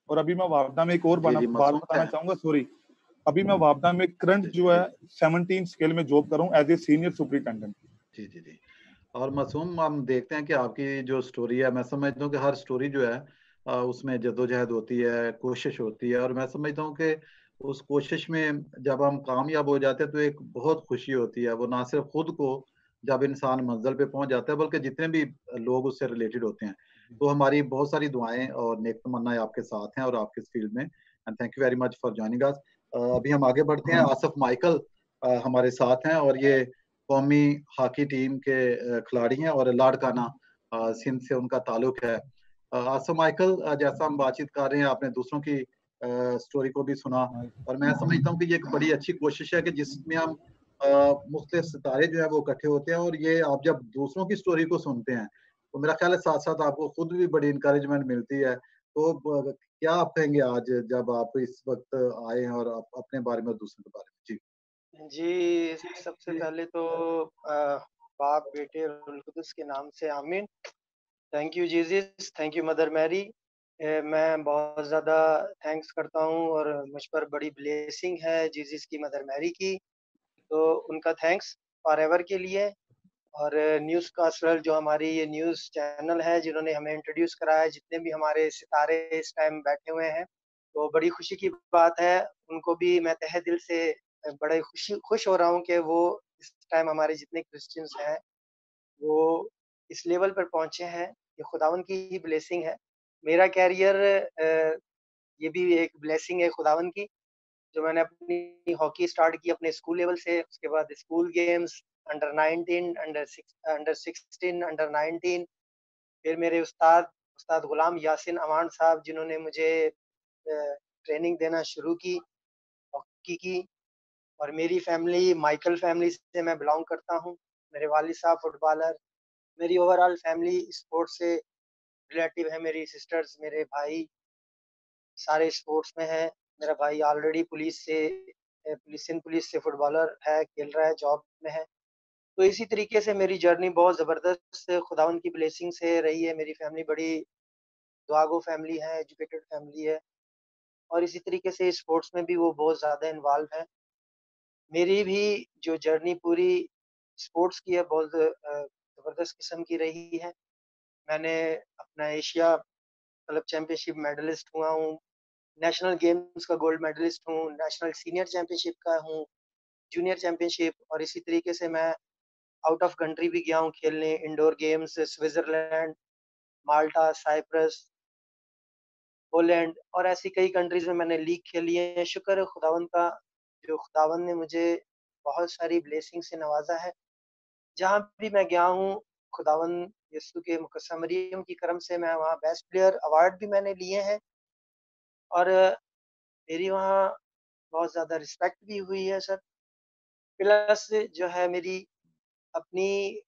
और अभी मैं वापडा में एक और बात बताना चाहूंगा, सॉरी, अभी मैं वापडा में करंट जो है 17 स्केल में जॉब कर रहा हूँ एज ए सीनियर सुपरिटेंडेंट। जी जी जी। और मासूम, हम देखते हैं कि आपकी जो स्टोरी है, मैं समझता हूँ कि हर स्टोरी जो है उसमें जद्दोजहद होती है, कोशिश होती है, और मैं समझता हूँ कि उस कोशिश में जब हम कामयाब हो जाते हैं तो एक बहुत खुशी होती है। वो ना सिर्फ खुद को जब इंसान मंजिल पे पहुंच जाता है, बल्कि जितने भी लोग उससे रिलेटेड होते हैं। तो हमारी बहुत सारी दुआएं और नेक तमन्नाएं आपके साथ हैं और आपके इस फील्ड में। And thank you very much for joining us. अभी हम आगे बढ़ते हैं। आसिफ माइकल हमारे साथ हैं, और ये कौमी हॉकी टीम के खिलाड़ी हैं और लाड़काना सिंध से उनका ताल्लुक है। आसिफ माइकल, जैसा हम बातचीत कर रहे हैं, आपने दूसरों की स्टोरी को भी सुना, और मैं समझता हूँ कि ये एक बड़ी अच्छी कोशिश है कि जिसमें हम मुख्तलिफ सितारे जो है वो इकट्ठे होते हैं। और ये आप जब दूसरों की स्टोरी को सुनते हैं तो मेरा ख्याल है साथ साथ आपको खुद भी बड़ी इंकरेजमेंट मिलती है। तो क्या आप कहेंगे आज जब आप इस वक्त आए हैं और आप अपने बारे में और दूसरों के बारे में? जी जी, सबसे पहले तो बाप, बेटे और रूहुल कुद्दुस के नाम से आमीन। Thank you Jesus, thank you Mother Mary. मैं बहुत ज़्यादा थैंक्स करता हूँ, और मुझ पर बड़ी ब्लेसिंग है जीसस की, मदर मैरी की, तो उनका थैंक्स फॉरएवर के लिए। और न्यूज़ कास्ट्रल जो हमारी ये न्यूज़ चैनल है, जिन्होंने हमें इंट्रोड्यूस कराया, जितने भी हमारे सितारे इस टाइम बैठे हुए हैं, तो बड़ी खुशी की बात है। उनको भी मैं तहे दिल से बड़े खुश हो रहा हूँ कि वो इस टाइम हमारे जितने क्रिश्चियंस हैं वो इस लेवल पर पहुँचे हैं। ये खुदावन की ही ब्लेसिंग है। मेरा कैरियर ये भी एक ब्लेसिंग है खुदावन की, जो मैंने अपनी हॉकी स्टार्ट की अपने स्कूल लेवल से। उसके बाद school games, under 19, under 16, under 19। फिर मेरे उस्ताद गुलाम यासिन अमान साहब, जिन्होंने मुझे ट्रेनिंग देना शुरू की हॉकी की। और मेरी फैमिली माइकल फैमिली से मैं बिलोंग करता हूँ। मेरे वालिद साहब फुटबॉलर। मेरी ओवरऑल फैमिली स्पोर्ट्स से रिलेटिव है। मेरी सिस्टर्स, मेरे भाई सारे स्पोर्ट्स में हैं। मेरा भाई ऑलरेडी पुलिस से फुटबॉलर है, खेल रहा है, जॉब में है। तो इसी तरीके से मेरी जर्नी बहुत ज़बरदस्त खुदावन की ब्लेसिंग से रही है। मेरी फैमिली बड़ी दुआगो फैमिली है, एजुकेटेड फैमिली है, और इसी तरीके से स्पोर्ट्स में भी वो बहुत ज़्यादा इन्वॉल्व है। मेरी भी जो जर्नी पूरी स्पोर्ट्स की है, बहुत ज़बरदस्त किस्म की रही है। मैंने अपना एशिया क्लब चैंपियनशिप मेडलिस्ट हुआ हूँ, नेशनल गेम्स का गोल्ड मेडलिस्ट हूँ, नेशनल सीनियर चैंपियनशिप का हूँ, जूनियर चैंपियनशिप, और इसी तरीके से मैं आउट ऑफ कंट्री भी गया हूँ खेलने, इंडोर गेम्स, स्विट्जरलैंड, माल्टा, साइप्रस, पोलैंड, और ऐसी कई कंट्रीज में मैंने लीग खेली है। शुक्र है खुदावन का, जो खुदावन ने मुझे बहुत सारी ब्लेसिंग से नवाजा है। जहाँ भी मैं गया हूँ, खुदावन यीशु के मुकद्दस मरियम की करम से मैं वहाँ बेस्ट प्लेयर अवार्ड भी मैंने लिए हैं, और मेरी वहाँ बहुत ज़्यादा रिस्पेक्ट भी हुई है सर। प्लस जो है मेरी अपनी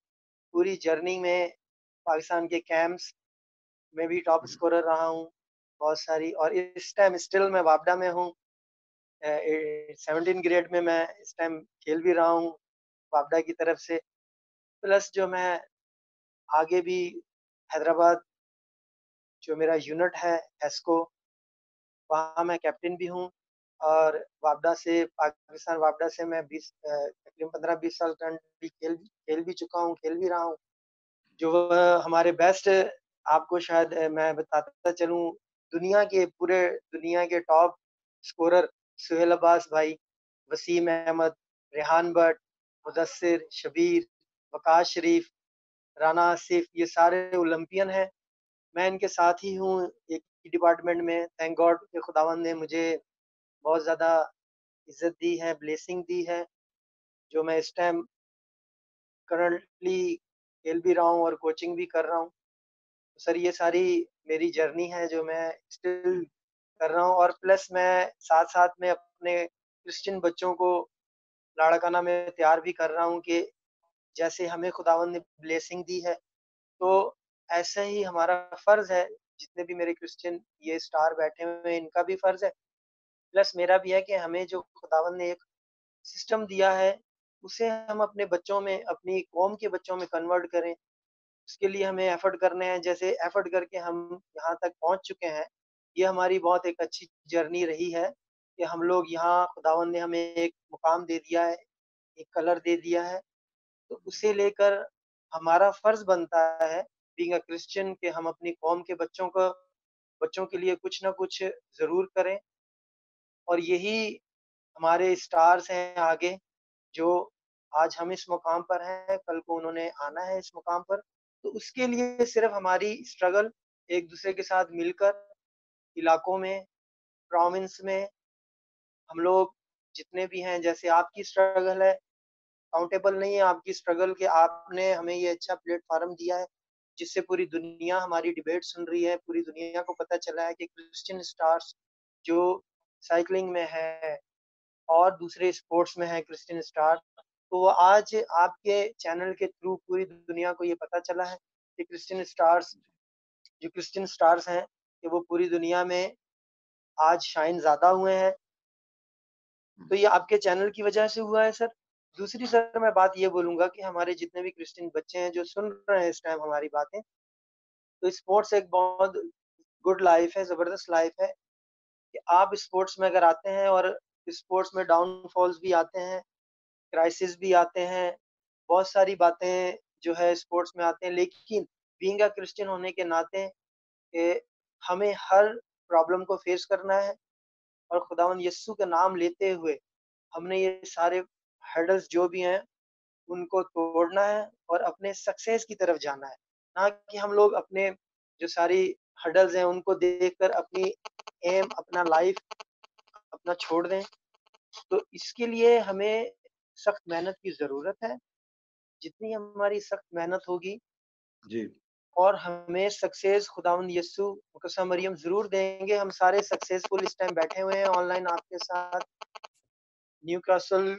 पूरी जर्नी में पाकिस्तान के कैंप्स में भी टॉप स्कोरर रहा हूँ बहुत सारी, और इस टाइम स्टिल मैं वापडा में हूँ। 17 ग्रेड में मैं इस टाइम खेल भी रहा हूँ वापडा की तरफ से। प्लस जो मैं आगे भी हैदराबाद जो मेरा यूनिट है एस्को, वहाँ मैं कैप्टन भी हूँ। और वापडा से, पाकिस्तान वापडा से मैं तकरीबन 15-20 साल भी खेल भी चुका हूँ, खेल भी रहा हूँ। जो हमारे बेस्ट, आपको शायद मैं बताता चलूँ, पूरे दुनिया के टॉप स्कोरर सुहेल अब्बास भाई, वसीम अहमद, रेहान भट्ट, मुदस्सिर, शबीर, वकास शरीफ, राना आसिफ, ये सारे ओलंपियन हैं। मैं इनके साथ ही हूँ एक ही डिपार्टमेंट में। थैंक गॉड कि खुदावंद ने मुझे बहुत ज़्यादा इज्जत दी है, ब्लेसिंग दी है, जो मैं इस टाइम करंटली खेल भी रहा हूँ और कोचिंग भी कर रहा हूँ। तो सर ये सारी मेरी जर्नी है जो मैं स्टिल कर रहा हूँ। और प्लस मैं साथ साथ में अपने क्रिश्चियन बच्चों को लाड़काना में तैयार भी कर रहा हूँ कि जैसे हमें खुदावंद ने ब्लेसिंग दी है, तो ऐसे ही हमारा फर्ज है, जितने भी मेरे क्रिश्चियन ये स्टार बैठे हुए हैं इनका भी फर्ज है, प्लस मेरा भी है कि हमें जो खुदावंद ने एक सिस्टम दिया है उसे हम अपने बच्चों में, अपनी कौम के बच्चों में कन्वर्ट करें। उसके लिए हमें एफर्ट करने हैं। जैसे एफर्ट करके हम यहाँ तक पहुँच चुके हैं, ये हमारी बहुत एक अच्छी जर्नी रही है कि हम लोग यहाँ, खुदावंद ने हमें एक मुकाम दे दिया है, एक कलर दे दिया है। तो उसे लेकर हमारा फर्ज बनता है बीइंग अ क्रिश्चियन कि हम अपनी कौम के बच्चों के लिए कुछ ना कुछ ज़रूर करें। और यही हमारे स्टार्स हैं आगे, जो आज हम इस मुकाम पर हैं, कल को उन्होंने आना है इस मुकाम पर। तो उसके लिए सिर्फ हमारी स्ट्रगल एक दूसरे के साथ मिलकर इलाकों में, प्रोविंस में, हम लोग जितने भी हैं, जैसे आपकी स्ट्रगल है, काउंटेबल नहीं है आपकी स्ट्रगल कि आपने हमें ये अच्छा प्लेटफॉर्म दिया है जिससे पूरी दुनिया हमारी डिबेट सुन रही है, पूरी दुनिया को पता चला है कि क्रिश्चियन स्टार्स जो साइकिलिंग में है और दूसरे स्पोर्ट्स में है क्रिश्चियन स्टार, तो वो आज आपके चैनल के थ्रू पूरी दुनिया को ये पता चला है कि क्रिश्चियन स्टार्स हैं कि वो पूरी दुनिया में आज शाइन ज़्यादा हुए हैं। तो ये आपके चैनल की वजह से हुआ है सर। दूसरी सर मैं बात ये बोलूँगा कि हमारे जितने भी क्रिश्चियन बच्चे हैं जो सुन रहे हैं इस टाइम हमारी बातें, तो स्पोर्ट्स एक बहुत गुड लाइफ है, ज़बरदस्त लाइफ है कि आप स्पोर्ट्स में अगर आते हैं, और स्पोर्ट्स में डाउनफॉल्स भी आते हैं, क्राइसिस भी आते हैं, बहुत सारी बातें जो है स्पोर्ट्स में आते हैं, लेकिन बीइंग अ क्रिश्चियन होने के नाते हमें हर प्रॉब्लम को फेस करना है और खुदावंद यीशु का नाम लेते हुए हमने ये सारे हर्डल्स जो भी हैं उनको तोड़ना है और अपने सक्सेस की तरफ जाना है। ना कि हम लोग अपने जो सारी हर्डल्स हैं उनको देखकर अपनी एम, अपना लाइफ अपना छोड़ दें। तो इसके लिए हमें सख्त मेहनत की ज़रूरत है। जितनी हमारी सख्त मेहनत होगी जी, और हमें सक्सेस खुदावंद यीशु मुकद्दस मरियम ज़रूर देंगे। हम सारे सक्सेसफुल इस टाइम बैठे हुए हैं ऑनलाइन आपके साथ, न्यूकासल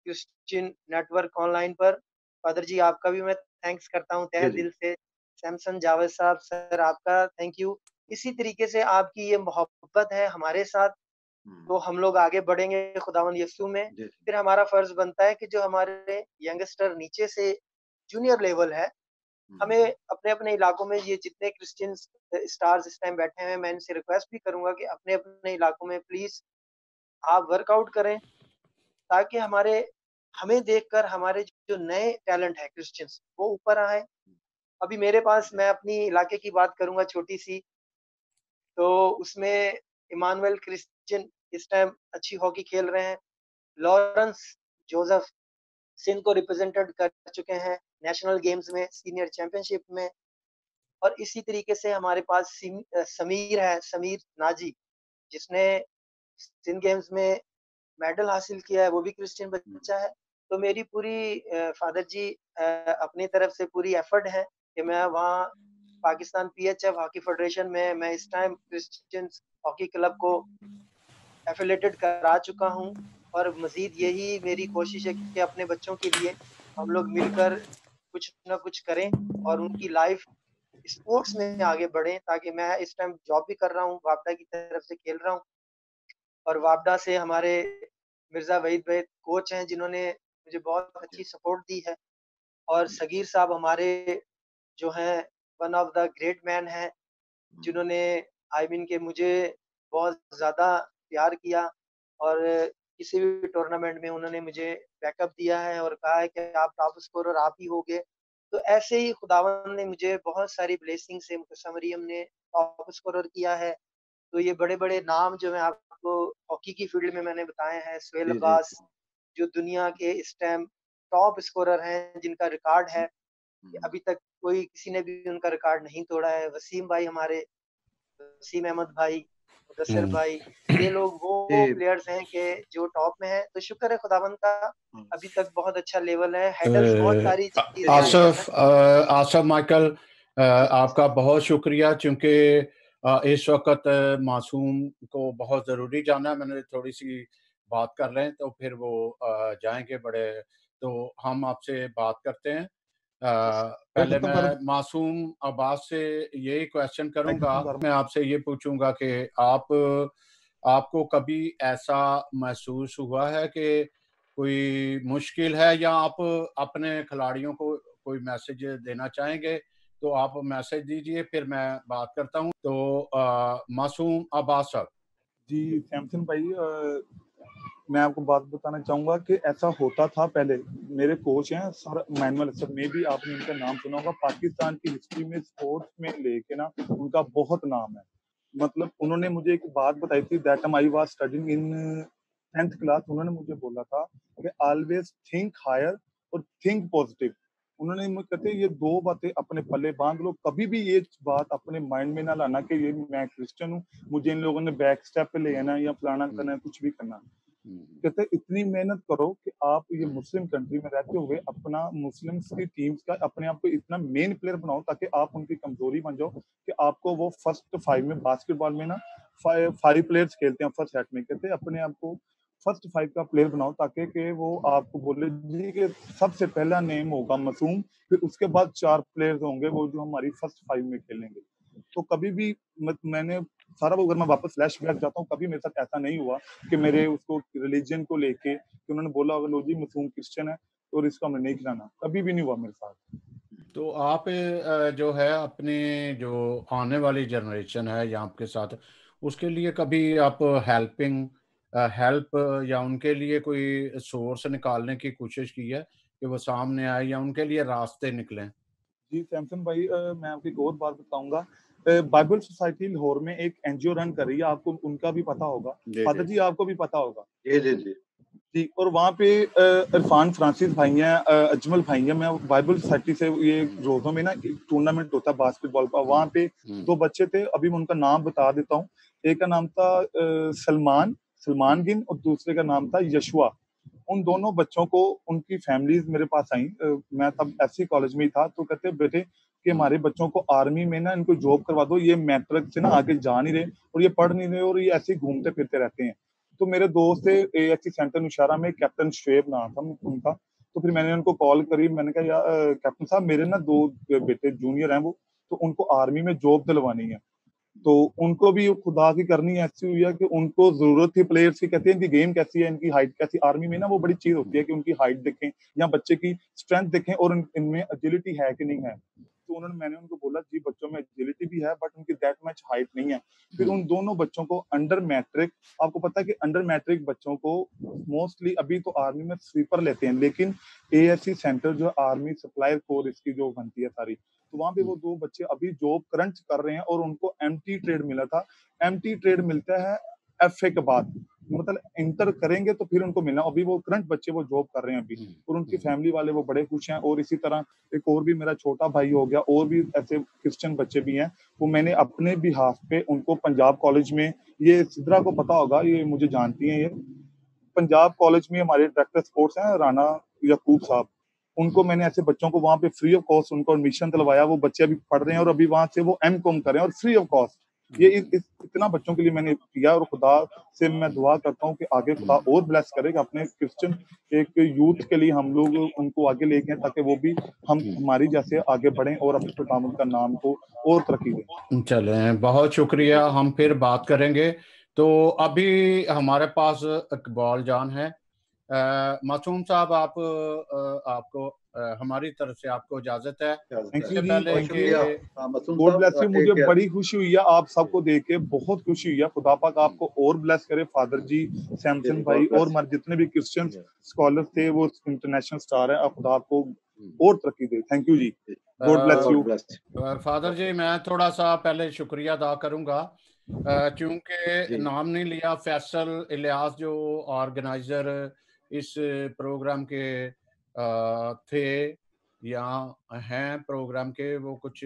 क्रिश्चियन नेटवर्क ऑनलाइन पर। फादर जी आपका भी मैं थैंक्स करता हूँ तहे जी, जी। दिल से। सैमसन जावेद साहब सर आपका थैंक यू। इसी तरीके से आपकी ये मोहब्बत है हमारे साथ, तो हम लोग आगे बढ़ेंगे खुदावंद यीशु में। जी, फिर हमारा फर्ज बनता है कि जो हमारे यंगस्टर नीचे से जूनियर लेवल है, हमें अपने अपने इलाकों में ये जितने क्रिश्चियन स्टार्स इस टाइम बैठे हैं, मैं इनसे रिक्वेस्ट भी करूंगा कि अपने अपने इलाकों में प्लीज आप वर्कआउट करें, ताकि हमें देखकर हमारे जो नए टैलेंट है क्रिश्चियंस वो ऊपर आए। अभी मेरे पास, मैं अपनी इलाके की बात करूंगा छोटी सी, तो उसमें इमानुएल क्रिश्चियन इस टाइम अच्छी हॉकी खेल रहे हैं। लॉरेंस जोसेफ सिंध को रिप्रेजेंटेड कर चुके हैं नेशनल गेम्स में, सीनियर चैंपियनशिप में। और इसी तरीके से हमारे पास समीर नाजी, जिसने सिंध गेम्स में मेडल हासिल किया है, वो भी क्रिश्चियन बच्चा है। तो मेरी पूरी फादर जी अपनी तरफ से पूरी एफर्ट है कि मैं वहाँ पाकिस्तान PHF हॉकी फेडरेशन में मैं इस टाइम क्रिश्चियन हॉकी क्लब को एफिलेटेड करा चुका हूँ। और मजीद यही मेरी कोशिश है कि अपने बच्चों के लिए हम लोग मिलकर कुछ ना कुछ करें और उनकी लाइफ स्पोर्ट्स में आगे बढ़ें। ताकि मैं इस टाइम जॉब भी कर रहा हूँ, वापडा की तरफ से खेल रहा हूँ, और वापडा से हमारे मिर्जा वहीद भाई कोच हैं जिन्होंने मुझे बहुत अच्छी सपोर्ट दी है। और सगीर साहब हमारे जो हैं one of the great man हैं, जिन्होंने आई मीन के मुझे बहुत ज़्यादा प्यार किया और किसी भी टूर्नामेंट में उन्होंने मुझे बैकअप दिया है और कहा है कि आप टॉप स्कोरर आप ही होगे। तो ऐसे ही खुदावंद ने मुझे बहुत सारी ब्लेसिंग से मुकद्दस मरियम ने टॉप स्कोरर किया है। तो ये बड़े-बड़े नाम जो मैं आपको हॉकी की फील्ड में मैंने बताए हैं, सुहेल जी जी अब्बास जो दुनिया के इस टाइम टॉप स्कोरर हैं, जिनका रिकॉर्ड है कि अभी तक कोई किसी ने भी उनका रिकॉर्ड नहीं तोड़ा है। वसीम भाई हमारे, वसीम अहमद भाई, मुदस्सिर भाई, ये लोग वो जी प्लेयर्स हैं कि जो टॉप में हैं। तो शुक्र है खुदावंद का, अभी तक बहुत अच्छा लेवल है। हेडर्स बहुत सारी चीजें हैं। आसफ माइकल, आपका बहुत शुक्रिया, क्योंकि इस वक्त मासूम को बहुत ज़रूरी जाना है। मैंने थोड़ी सी बात कर रहे हैं तो फिर वो जाएंगे बड़े, तो हम आपसे बात करते हैं। पहले मैं मासूम अब्बास से यही क्वेश्चन करूंगा, मैं आपसे ये पूछूंगा कि आपको कभी ऐसा महसूस हुआ है कि कोई मुश्किल है, या आप अपने खिलाड़ियों को कोई मैसेज देना चाहेंगे तो आप मैसेज दीजिए, फिर मैं बात करता हूं। तो मासूम अब्बास साहब। जी सैमसन भाई, मैं आपको बात बताना चाहूंगा कि ऐसा होता था पहले। मेरे कोच हैं सर मैनुअल सर, में भी आपने उनका नाम सुना होगा। पाकिस्तान की हिस्ट्री में स्पोर्ट्स में लेके ना उनका बहुत नाम है। मतलब उन्होंने मुझे एक बात बताई थी, that time I was studying in 10th class. उन्होंने मुझे बोला था कि ऑलवेज थिंक हायर और थिंक पॉजिटिव। उन्होंने मुझे कहते ये दो बातें अपने पल्ले बांध लो, कभी भी ये बात अपने माइंड में ना लाना कि ये मैं क्रिश्चियन हूँ, मुझे इन लोगों ने बैक स्टेप पे ले आना या फलाना करना है, कुछ भी करना। कहते इतनी मेहनत करो कि आप ये मुस्लिम कंट्री में रहते हुए अपना मुस्लिम्स की टीम्स का अपने आप को इतना मेन प्लेयर बनाओ ताकि आप उनकी कमजोरी बन जाओ कि आपको वो फर्स्ट 5 में, बास्केटबॉल में ना 5 प्लेयर्स खेलते हैं फर्स्ट सेट में। कहते अपने आप को फर्स्ट 5 का प्लेयर बनाओ ताकि कि वो आपको बोले जी कि सबसे पहला नेम होगा मासूम, फिर उसके बाद 4 प्लेयर्स होंगे वो जो हमारी फर्स्ट 5 में खेलेंगे। तो कभी भी मैंने सारा वो, अगर मैं वापस फ्लैशबैक जाता हूँ, कभी मेरे साथ ऐसा नहीं हुआ कि मेरे उसको रिलीजन को लेके कि उन्होंने बोला अगर लो जी मासूम क्रिश्चियन है और इसको हमने नहीं खिलाना, कभी भी नहीं हुआ मेरे साथ। तो आप जो है अपने जो आने वाली जनरेशन है या आपके साथ, उसके लिए कभी आप हेल्प या उनके लिए कोई सोर्स निकालने की कोशिश की है कि वो सामने आए या उनके लिए रास्ते निकलें? जी सैमसन भाई, मैं आपको एक और बात बताऊंगा। बाइबल सोसाइटी लाहौर में एक एनजीओ रन कर रही है, आपको उनका भी पता होगा। फादर जी आपको भी पता होगा। जी जी जी जी, और वहाँ पे इरफान फ्रांसिस भाई हैं, अजमल भाई हैं। मैं बाइबल सोसाइटी से, ये रोजों में ना टूर्नामेंट होता है बास्केटबॉल का, वहाँ पे 2 बच्चे थे, अभी मैं उनका नाम बता देता हूँ। एक का नाम था सलमान गिन और दूसरे का नाम था यशुआ। उन दोनों बच्चों को उनकी फैमिलीज मेरे पास आई, मैं तब एफसी कॉलेज में ही था। तो कहते बेटे कि हमारे बच्चों को आर्मी में ना इनको जॉब करवा दो, ये मैट्रिक से ना आगे जा नहीं रहे और ये पढ़ नहीं रहे और ये ऐसे ही घूमते फिरते रहते हैं। तो मेरे दोस्त थे एएचसी सेंटर नुशारा में, कैप्टन शुएब नाम था उनका। तो फिर मैंने उनको कॉल करी, मैंने कहा यार कैप्टन साहब मेरे ना 2 बेटे जूनियर हैं वो, तो उनको आर्मी में जॉब दिलवानी है। तो उनको भी खुदा की करनी ऐसी हुई है कि उनको जरूरत थी प्लेयर्स की। कहते हैं इनकी गेम कैसी है, इनकी हाइट कैसी। आर्मी में ना वो बड़ी चीज होती है कि उनकी हाइट देखें या बच्चे की स्ट्रेंथ देखें और इनमें एजिलिटी है कि नहीं है। तो मैंने उनको बोला जी बच्चों में एजिलिटी भी है बट उनकी दैट मच हाइट नहीं है। फिर उन दोनों बच्चों को अंडर मैट्रिक, आपको पता है कि अंडर मैट्रिक बच्चों को मोस्टली अभी तो आर्मी में स्वीपर लेते हैं, लेकिन एएससी सेंटर जो आर्मी सप्लायर कोर इसकी जो बनती है सारी, तो वहां पे वो 2 बच्चे अभी जॉब करंट कर रहे हैं और उनको एमटी ट्रेड मिला था। एमटी ट्रेड मिलता है एफए के बाद, मतलब इंटर करेंगे तो फिर उनको मिलना। अभी वो करंट बच्चे वो जॉब कर रहे हैं अभी, और उनकी फैमिली वाले वो बड़े खुश हैं। और इसी तरह एक और भी मेरा छोटा भाई हो गया, और भी ऐसे क्रिश्चियन बच्चे भी हैं, वो मैंने अपने बिहाफ पे उनको पंजाब कॉलेज में, ये सिद्रा को पता होगा, ये मुझे जानती हैं, ये पंजाब कॉलेज में हमारे डायरेक्टर स्पोर्ट्स हैं राणा यकूब साहब, उनको मैंने ऐसे बच्चों को वहां पे फ्री ऑफ कॉस्ट उनको एडमिशन दिलवाया। वो बच्चे अभी पढ़ रहे हैं और अभी वहां से वो एमकॉम कर रहे हैं और फ्री ऑफ कॉस्ट। ये इतना बच्चों के लिए मैंने किया और खुदा से मैं दुआ करता हूँ कि आगे खुदा और ब्लेस करे कि अपने क्रिश्चियन एक यूथ के लिए हम लोग उनको आगे लेके ताकि वो भी हमारी जैसे आगे बढ़ें और अपने खुदावंद का नाम को और तरक्की दें। चलें, बहुत शुक्रिया, हम फिर बात करेंगे। तो अभी हमारे पास इकबाल जान है, मासूम साहब आपको हमारी तरफ से आपको इजाजत है। थैंक इससे यू जी, पहले थैंक कि शुक्रिया मासूम गॉड ब्लेस साहब, यू। मुझे बड़ी खुशी हुई है आप सबको देख के, बहुत खुशी हुई है। खुदा पाक आपको और ब्लेस करे फादर जी, सैमसन भाई और हमारे जितने भी क्रिश्चियन स्कॉलर थे वो इंटरनेशनल स्टार है। आप खुदा आपको और तरक्की दे। Thank you ji, God bless you. Father ji मैं थोड़ा सा पहले शुक्रिया अदा करूंगा क्योंकि नाम नहीं लिया। फैसल इलियास जो ऑर्गेनाइजर इस प्रोग्राम के थे या हैं प्रोग्राम के, वो कुछ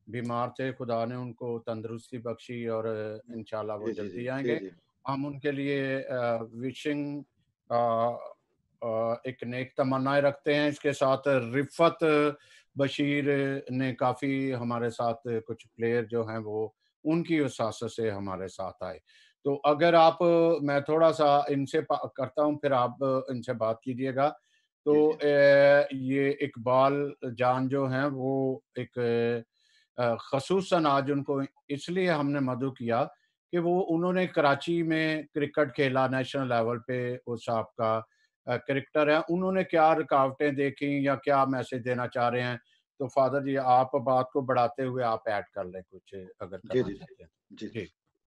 बीमार थे, खुदा ने उनको तंदुरुस्ती बख्शी और इंशाल्लाह वो जल्दी आएंगे। हम उनके लिए विशिंग एक नेक तमन्नाएं रखते हैं। इसके साथ रिफत बशीर ने काफ़ी हमारे साथ कुछ प्लेयर जो हैं वो उनकी वसासत से हमारे साथ आए। तो अगर आप मैं थोड़ा सा इनसे करता हूँ, फिर आप इनसे बात कीजिएगा। तो ये इकबाल जान जो हैं वो एक खसूसन आज उनको इसलिए हमने मदऊ किया कि वो उन्होंने कराची में क्रिकेट खेला नेशनल लेवल पे, उस आपका क्रिकेटर है। उन्होंने क्या रुकावटें देखी या क्या मैसेज देना चाह रहे हैं, तो फादर जी आप बात को बढ़ाते हुए आप ऐड कर लें कुछ अगर करना चाहते हैं। जी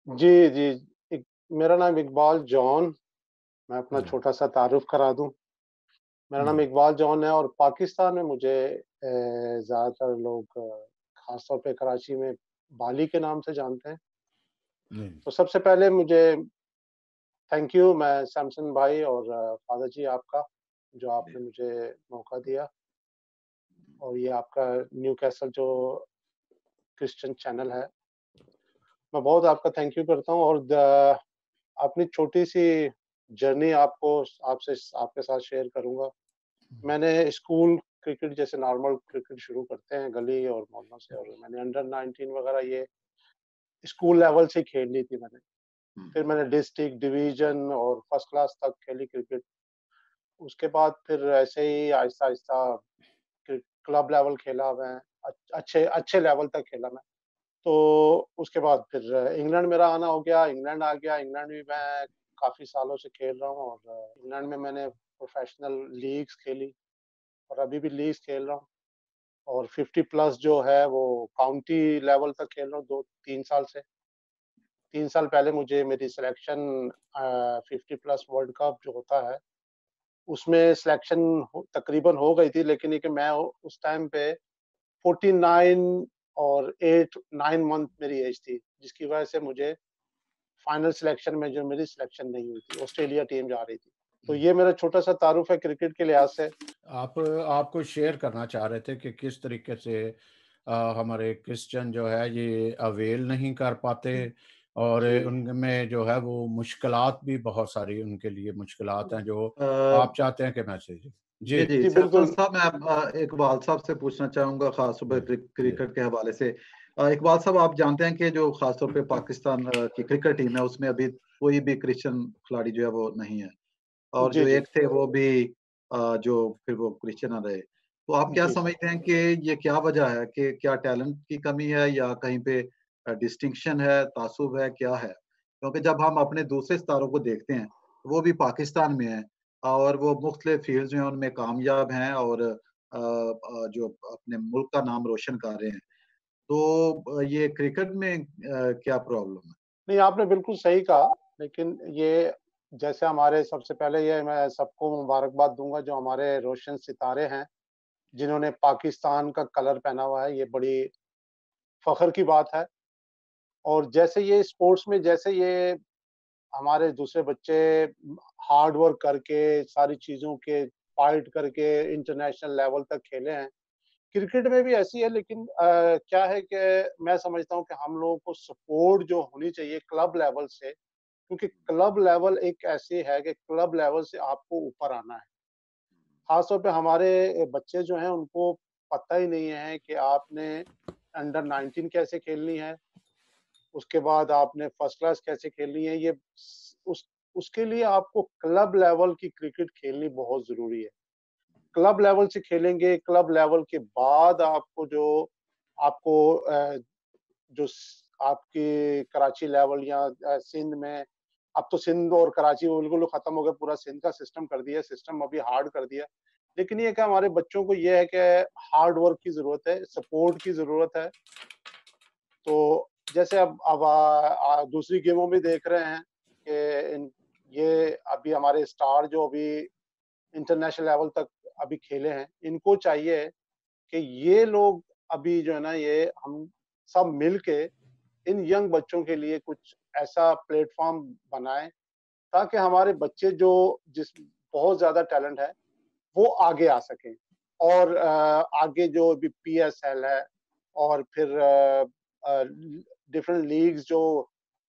जी जी, मेरा नाम इकबाल जॉन, मैं अपना छोटा सा तारुफ करा दूं। मेरा नाम इकबाल जॉन है और पाकिस्तान में मुझे ज़्यादातर लोग खासतौर पे कराची में बाली के नाम से जानते हैं। तो सबसे पहले मुझे थैंक यू, मैं सैमसन भाई और फादर जी आपका, जो आपने मुझे मौका दिया, और ये आपका न्यू कैसल जो क्रिश्चियन चैनल है, मैं बहुत आपका थैंक यू करता हूँ। और अपनी छोटी सी जर्नी आपसे आपके साथ शेयर करूंगा। मैंने स्कूल क्रिकेट जैसे नॉर्मल क्रिकेट शुरू करते हैं गली और मोहल्लों से, और मैंने अंडर 19 वगैरह ये स्कूल लेवल से खेल ली थी मैंने। फिर मैंने डिस्ट्रिक्ट, डिवीजन और फर्स्ट क्लास तक खेली क्रिकेट। उसके बाद फिर ऐसे ही आहिस्ता आहिस्ता क्लब लेवल खेला मैं, अच्छे लेवल तक खेला मैं। तो उसके बाद फिर इंग्लैंड मेरा आना हो गया, इंग्लैंड आ गया। इंग्लैंड भी मैं काफ़ी सालों से खेल रहा हूँ, और इंग्लैंड में मैंने प्रोफेशनल लीग्स खेली और अभी भी लीग्स खेल रहा हूँ। और 50 प्लस जो है वो काउंटी लेवल तक खेल रहा हूँ 2-3 साल से। 3 साल पहले मुझे मेरी सिलेक्शन 50 प्लस वर्ल्ड कप जो होता है उसमें सिलेक्शन तकरीबन हो गई थी, लेकिन ये कि मैं उस टाइम पे 49 और 8-9 मंथ मेरी एज थी, जिसकी वजह से मुझे फाइनल सिलेक्शन में जो मेरी सिलेक्शन नहीं हुई थी, ऑस्ट्रेलिया टीम जा रही थी। तो ये मेरा छोटा सा तारुफ है क्रिकेट के लिहाज से। आपको शेयर करना चाह रहे थे कि किस तरीके से हमारे क्रिश्चियन जो है ये अवेल नहीं कर पाते, और उनमें जो है वो मुश्किलात भी बहुत सारी उनके लिए मुश्किलात हैं जो आप चाहते हैं कि मैसेज। जी सैमसन साहब, मैं इकबाल साहब से पूछना चाहूंगा खास तौर पर क्रिकेट के हवाले से। इकबाल साहब, आप जानते हैं कि जो खास तौर पे पाकिस्तान की क्रिकेट टीम है उसमें अभी कोई भी क्रिश्चियन खिलाड़ी जो है वो नहीं है, और जो एक थे वो भी जो फिर वो क्रिश्चियन आ रहे। तो आप क्या समझते हैं कि ये क्या वजह है, कि क्या टैलेंट की कमी है या कहीं पे डिस्टिंक्शन है, तासुब है, क्या है? क्योंकि जब हम अपने दूसरे सितारों को देखते हैं वो भी पाकिस्तान में है और वो मुख्तलिफ फील्ड जो हैं उनमें कामयाब हैं और जो अपने मुल्क का नाम रोशन कर रहे हैं। तो ये क्रिकेट में क्या प्रॉब्लम है? नहीं, आपने बिल्कुल सही कहा, लेकिन ये जैसे हमारे सबसे पहले ये मैं सबको मुबारकबाद दूंगा जो हमारे रोशन सितारे हैं जिन्होंने पाकिस्तान का कलर पहना हुआ है, ये बड़ी फख्र की बात है। और जैसे ये स्पोर्ट्स में जैसे ये हमारे दूसरे बच्चे हार्ड वर्क करके सारी चीज़ों के फाइट करके इंटरनेशनल लेवल तक खेले हैं, क्रिकेट में भी ऐसी है। लेकिन क्या है कि मैं समझता हूँ कि हम लोगों को सपोर्ट जो होनी चाहिए क्लब लेवल से, क्योंकि क्लब लेवल एक ऐसी है कि क्लब लेवल से आपको ऊपर आना है। खासतौर पे हमारे बच्चे जो हैं उनको पता ही नहीं है कि आपने अंडर 19 कैसे खेलनी है, उसके बाद आपने फर्स्ट क्लास कैसे खेलनी है। ये उसके लिए आपको क्लब लेवल की क्रिकेट खेलनी बहुत जरूरी है। क्लब लेवल से खेलेंगे, क्लब लेवल के बाद आपको जो आपकी कराची लेवल या सिंध में अब तो सिंध और कराची बिल्कुल खत्म हो गया, पूरा सिंध का सिस्टम कर दिया, सिस्टम अभी हार्ड कर दिया। लेकिन ये कि हमारे बच्चों को ये है कि हार्ड वर्क की जरूरत है, सपोर्ट की जरूरत है। तो जैसे अब दूसरी गेमों में देख रहे हैं कि ये अभी हमारे स्टार जो अभी इंटरनेशनल लेवल तक अभी खेले हैं, इनको चाहिए कि ये लोग अभी जो है ना, ये हम सब मिलके इन यंग बच्चों के लिए कुछ ऐसा प्लेटफॉर्म बनाएं ताकि हमारे बच्चे जिस बहुत ज्यादा टैलेंट है वो आगे आ सकें। और आगे जो अभी PSL है और फिर डिफरेंट लीग्स जो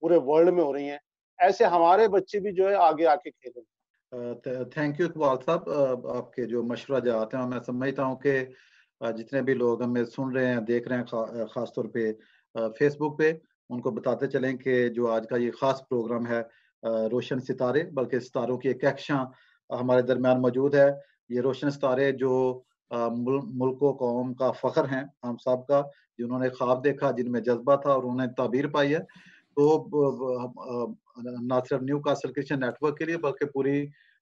पूरे वर्ल्ड में हो रही हैं, ऐसे हमारे बच्चे भी जो है आगे आके खेलें। थैंक यू इकबाल साहब, आपके जो मशवरा जाते हैं, मैं समझता हूँ कि जितने भी लोग हमें सुन रहे हैं, देख रहे हैं, खास तौर पे फेसबुक पे, उनको बताते चलें कि जो आज का ये खास प्रोग्राम है रोशन सितारे, बल्कि सितारों की एक कक्षा हमारे दरमियान मौजूद है। ये रोशन सितारे जो मुल्क व कौम का फख्र हैं, हम सब का, जिन्होंने ख्वाब देखा, जिनमें जज्बा था और उन्होंने ताबीर पाई है। तो ना सिर्फ न्यू कासल क्रिश्चियन नेटवर्क के लिए बल्कि पूरी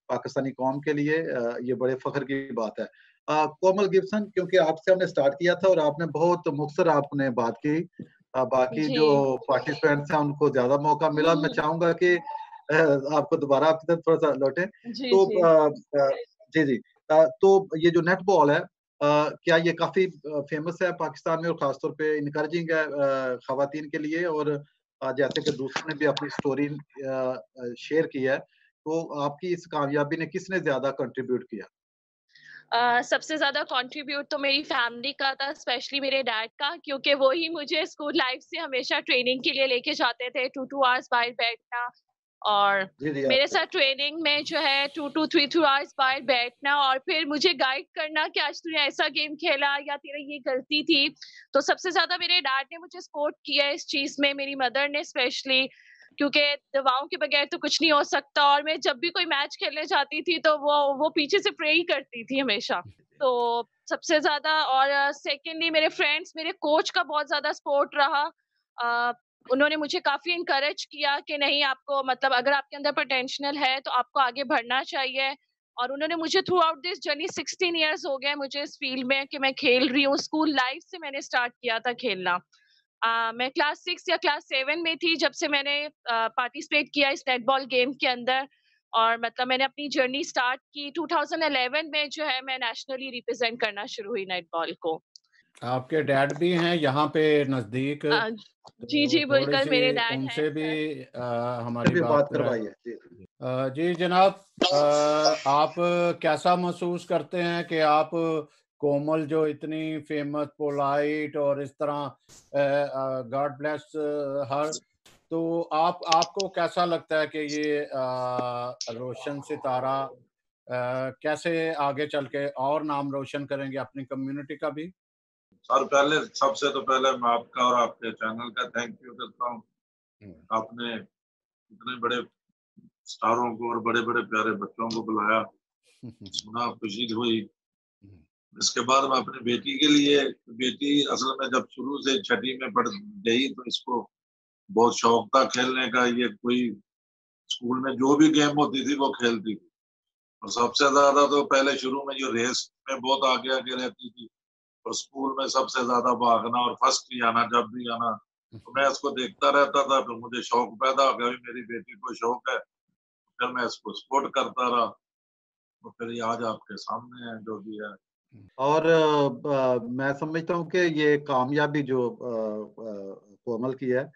पाकिस्तानी कौम के लिए ये बड़े फख्र की बात है। कोमल गिब्सन, क्योंकि आपसे हमने स्टार्ट किया था और आपने बहुत मुख्तसर आपने बात की, बाकी जो पार्टिसिपेंट्स हैं उनको ज्यादा मौका मिला। मैं चाहूंगा कि आपको दोबारा आपकी तरफ थोड़ा सा लौटे। तो जी, तो ये जो नेट बॉल है, क्या ये काफी फेमस है पाकिस्तान में और खासतौर पे इनकरेजिंग है खवातीन के लिए? और जैसे कि दूसरों ने भी अपनी स्टोरी शेयर की है, तो आपकी इस कामयाबी ने किसने ज्यादा कंट्रीब्यूट किया? सबसे ज्यादा कंट्रीब्यूट तो मेरी फैमिली का था, स्पेशली मेरे डैड का, क्योंकि वो ही मुझे स्कूल लाइफ से हमेशा ट्रेनिंग के लिए लेके जाते थे, 2 आवर्स बाहर बैठना, और मेरे साथ ट्रेनिंग में जो है 2 to 3 आवर्स बाहर बैठना और फिर मुझे गाइड करना कि आज तूने ऐसा गेम खेला या तेरा ये गलती थी। तो सबसे ज्यादा मेरे डैड ने मुझे सपोर्ट किया इस चीज में, मेरी मदर ने स्पेशली, क्योंकि दवाओं के बगैर तो कुछ नहीं हो सकता। और मैं जब भी कोई मैच खेलने जाती थी तो वो पीछे से प्रे ही करती थी हमेशा। तो सबसे ज्यादा, और सेकेंडली मेरे फ्रेंड्स, मेरे कोच का बहुत ज्यादा सपोर्ट रहा। उन्होंने मुझे काफी इनकरेज किया कि नहीं, आपको मतलब अगर आपके अंदर पोटेंशियल है तो आपको आगे बढ़ना चाहिए। और उन्होंने मुझे through out this journey, 16 years हो गए मुझे इस फील्ड में कि मैं खेल रही हूँ। स्कूल लाइफ से मैंने स्टार्ट किया था खेलना। मैं क्लास 6 या क्लास 7 में थी जब से मैंने पार्टिसिपेट किया इस नेटबॉल गेम के अंदर। और मतलब मैंने अपनी जर्नी स्टार्ट की 2011 में, जो है मैं नेशनली रिप्रेजेंट करना शुरू हुई नेटबॉल को। आपके डैड भी हैं यहाँ पे नजदीक, जी बिल्कुल, मेरे डैड हैं। उनसे भी हमारी बात करवाइए। जी जनाब, आप कैसा महसूस करते हैं कि आप कोमल जो इतनी फेमस, पोलाइट और इस तरह गॉड ब्लेस हर, तो आपको कैसा लगता है कि ये रोशन सितारा कैसे आगे चल के और नाम रोशन करेंगे अपनी कम्युनिटी का भी? सर, सबसे तो पहले मैं आपका और आपके चैनल का थैंक यू करता हूँ। आपने इतने बड़े स्टारों को और बड़े बड़े प्यारे बच्चों को बुलाया, सुना, खुशी हुई। इसके बाद मैं अपनी बेटी के लिए, बेटी असल में जब शुरू से 6वीं में पढ़ गई तो इसको बहुत शौक था खेलने का। ये कोई स्कूल में जो भी गेम होती थी वो खेलती थी, और सबसे ज्यादा तो पहले शुरू में जो रेस में बहुत आगे आगे रहती थी, और स्कूल में सबसे ज्यादा भागना और फर्स्ट ही आना, जब भी आना। तो मैं इसको देखता रहता था, फिर मुझे शौक पैदा हो गया, मेरी बेटी को शौक है, फिर मैं इसको सपोर्ट करता रहा, तो फिर ये आज आपके सामने है जो भी है। और मैं समझता हूँ कि ये कामयाबी जो कोमल की है,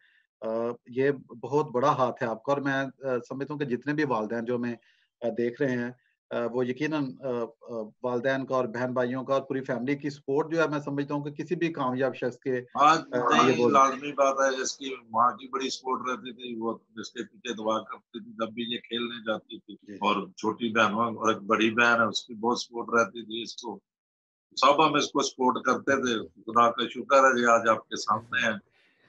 ये बहुत बड़ा हाथ है आपका। और मैं समझता हूँ कि जितने भी वालिदैन जो हमें देख रहे हैं, वो यकीनन वालिदैन का और बहन भाइयों का और पूरी फैमिली की सपोर्ट जो है, मैं समझता हूँ कि किसी भी कामयाब शख्स के ये लाजमी बात है। इसकी माँ की बड़ी सपोर्ट रहती थी, वो जिसके पीछे दुआ करती थी जब भी ये खेलने जाती थी, और छोटी बहनों और एक बड़ी बहन है उसकी बहुत सपोर्ट रहती थी इसको। सब हम इसको सपोर्ट करते थे। खुदा का शुक्र है जी आज आपके सामने है,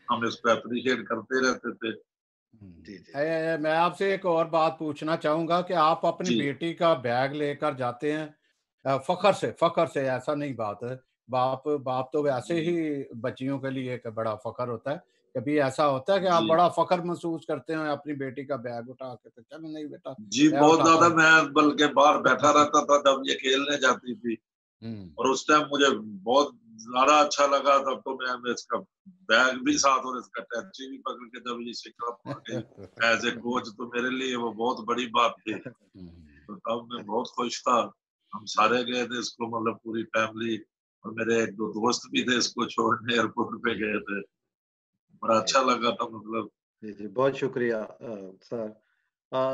हम इसको अप्रिशिएट करते रहते थे। मैं आपसे एक और बात पूछना चाहूंगा कि आप अपनी बेटी का बैग लेकर जाते हैं फखर से, ऐसा नहीं बात है, बाप तो वैसे ही बच्चियों के लिए एक बड़ा फखर होता है, कभी ऐसा होता है कि आप जी बड़ा फख्र महसूस करते हैं अपनी बेटी का बैग उठा के? तो चल नहीं बेटा, जी, मैं बहुत उठाता ज्यादा। हूँ। मैं बल्कि बाहर बैठा रहता था जब ये खेलने जाती थी, और उस टाइम मुझे बहुत ज्यादा अच्छा लगा। तब तो मैं इसका बैग भी साथ और इसका टैक्सी भी पकड़ के जब ये शिक्षा पा गई एज ए कोच, तो मेरे लिए वो बहुत बड़ी बात थी। तो तब मैं बहुत खुश था। हम सारे गए थे इसको, मतलब पूरी फैमिली, और मेरे एक दो दोस्त भी थे इसको छोड़ने एयरपोर्ट पे गए थे। बड़ा अच्छा लगा था, मतलब। जी जी, बहुत शुक्रिया सर।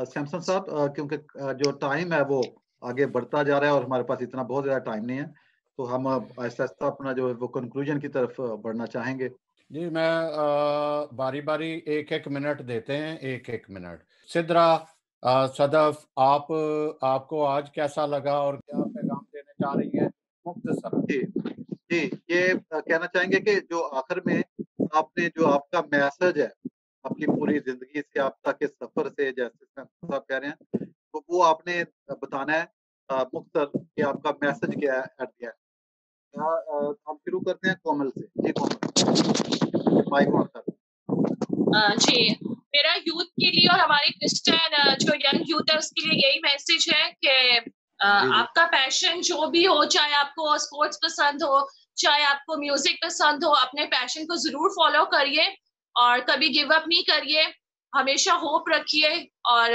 सैमसन साहब, क्योंकि जो टाइम है वो आगे बढ़ता जा रहा है और हमारे पास इतना बहुत ज़्यादा टाइम नहीं है, तो हम आहिस्ता आहिस्ता अपना जो है वो कंक्लूजन की तरफ बढ़ना चाहेंगे। जी, मैं बारी बारी एक एक मिनट देते हैं, एक एक मिनट। सिद्रा, सदफ, आपको आज कैसा लगा और क्या पैगाम देने जा रही हैं मुख्तसर? जी जी, ये कहना चाहेंगे कि जो आखिर में आपने जो आपका मैसेज है आपकी पूरी जिंदगी से आप तक के सफर से, जैसे सैमसन साहब कह रहे हैं, तो वो आपने बताना है मुख्तर कि आपका मैसेज क्या है एट द एंड। हम शुरू करते हैं कोमल से। जी कोमल, माइक ऑन कर। जी, मेरा यूथ के लिए और हमारे क्रिश्चियन जो यंग यूथ है उसके लिए यही मैसेज है कि आपका पैशन जो भी हो, चाहे आपको स्पोर्ट्स पसंद हो, चाहे आपको म्यूजिक पसंद हो, अपने पैशन को जरूर फॉलो करिए और कभी गिव अप नहीं करिए, हमेशा होप रखिए और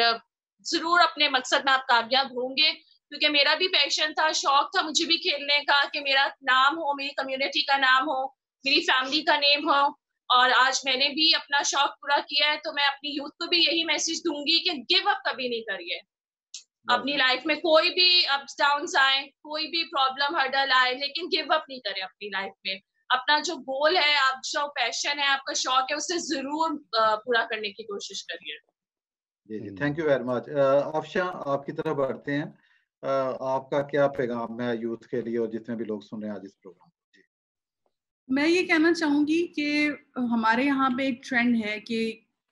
जरूर अपने मकसद में आप कामयाब होंगे। क्योंकि मेरा भी पैशन था, शौक था मुझे भी खेलने का कि मेरा नाम हो, मेरी कम्युनिटी का नाम हो, मेरी फैमिली का नेम हो, और आज मैंने भी अपना शौक पूरा किया है। तो मैं अपनी यूथ को भी यही मैसेज दूंगी कि गिव अप कभी नहीं करिए। अपनी लाइफ में कोई भी अप्स डाउन्स आए, कोई भी प्रॉब्लम हर्डल आए, लेकिन गिव अप नहीं करें अपनी लाइफ में। अपना जो गोल है, आप जो पैशन है, आपका शौक है, उसे जरूर पूरा करने की कोशिश करिए। जी जी, thank you very much. Afsha, आपकी तरफ बढ़ते हैं। आपका क्या पैगाम है यूथ के लिए और जितने भी लोग सुन रहे हैं आज इस प्रोग्राम को? जी, मैं ये कहना चाहूंगी कि हमारे यहाँ पे एक ट्रेंड है कि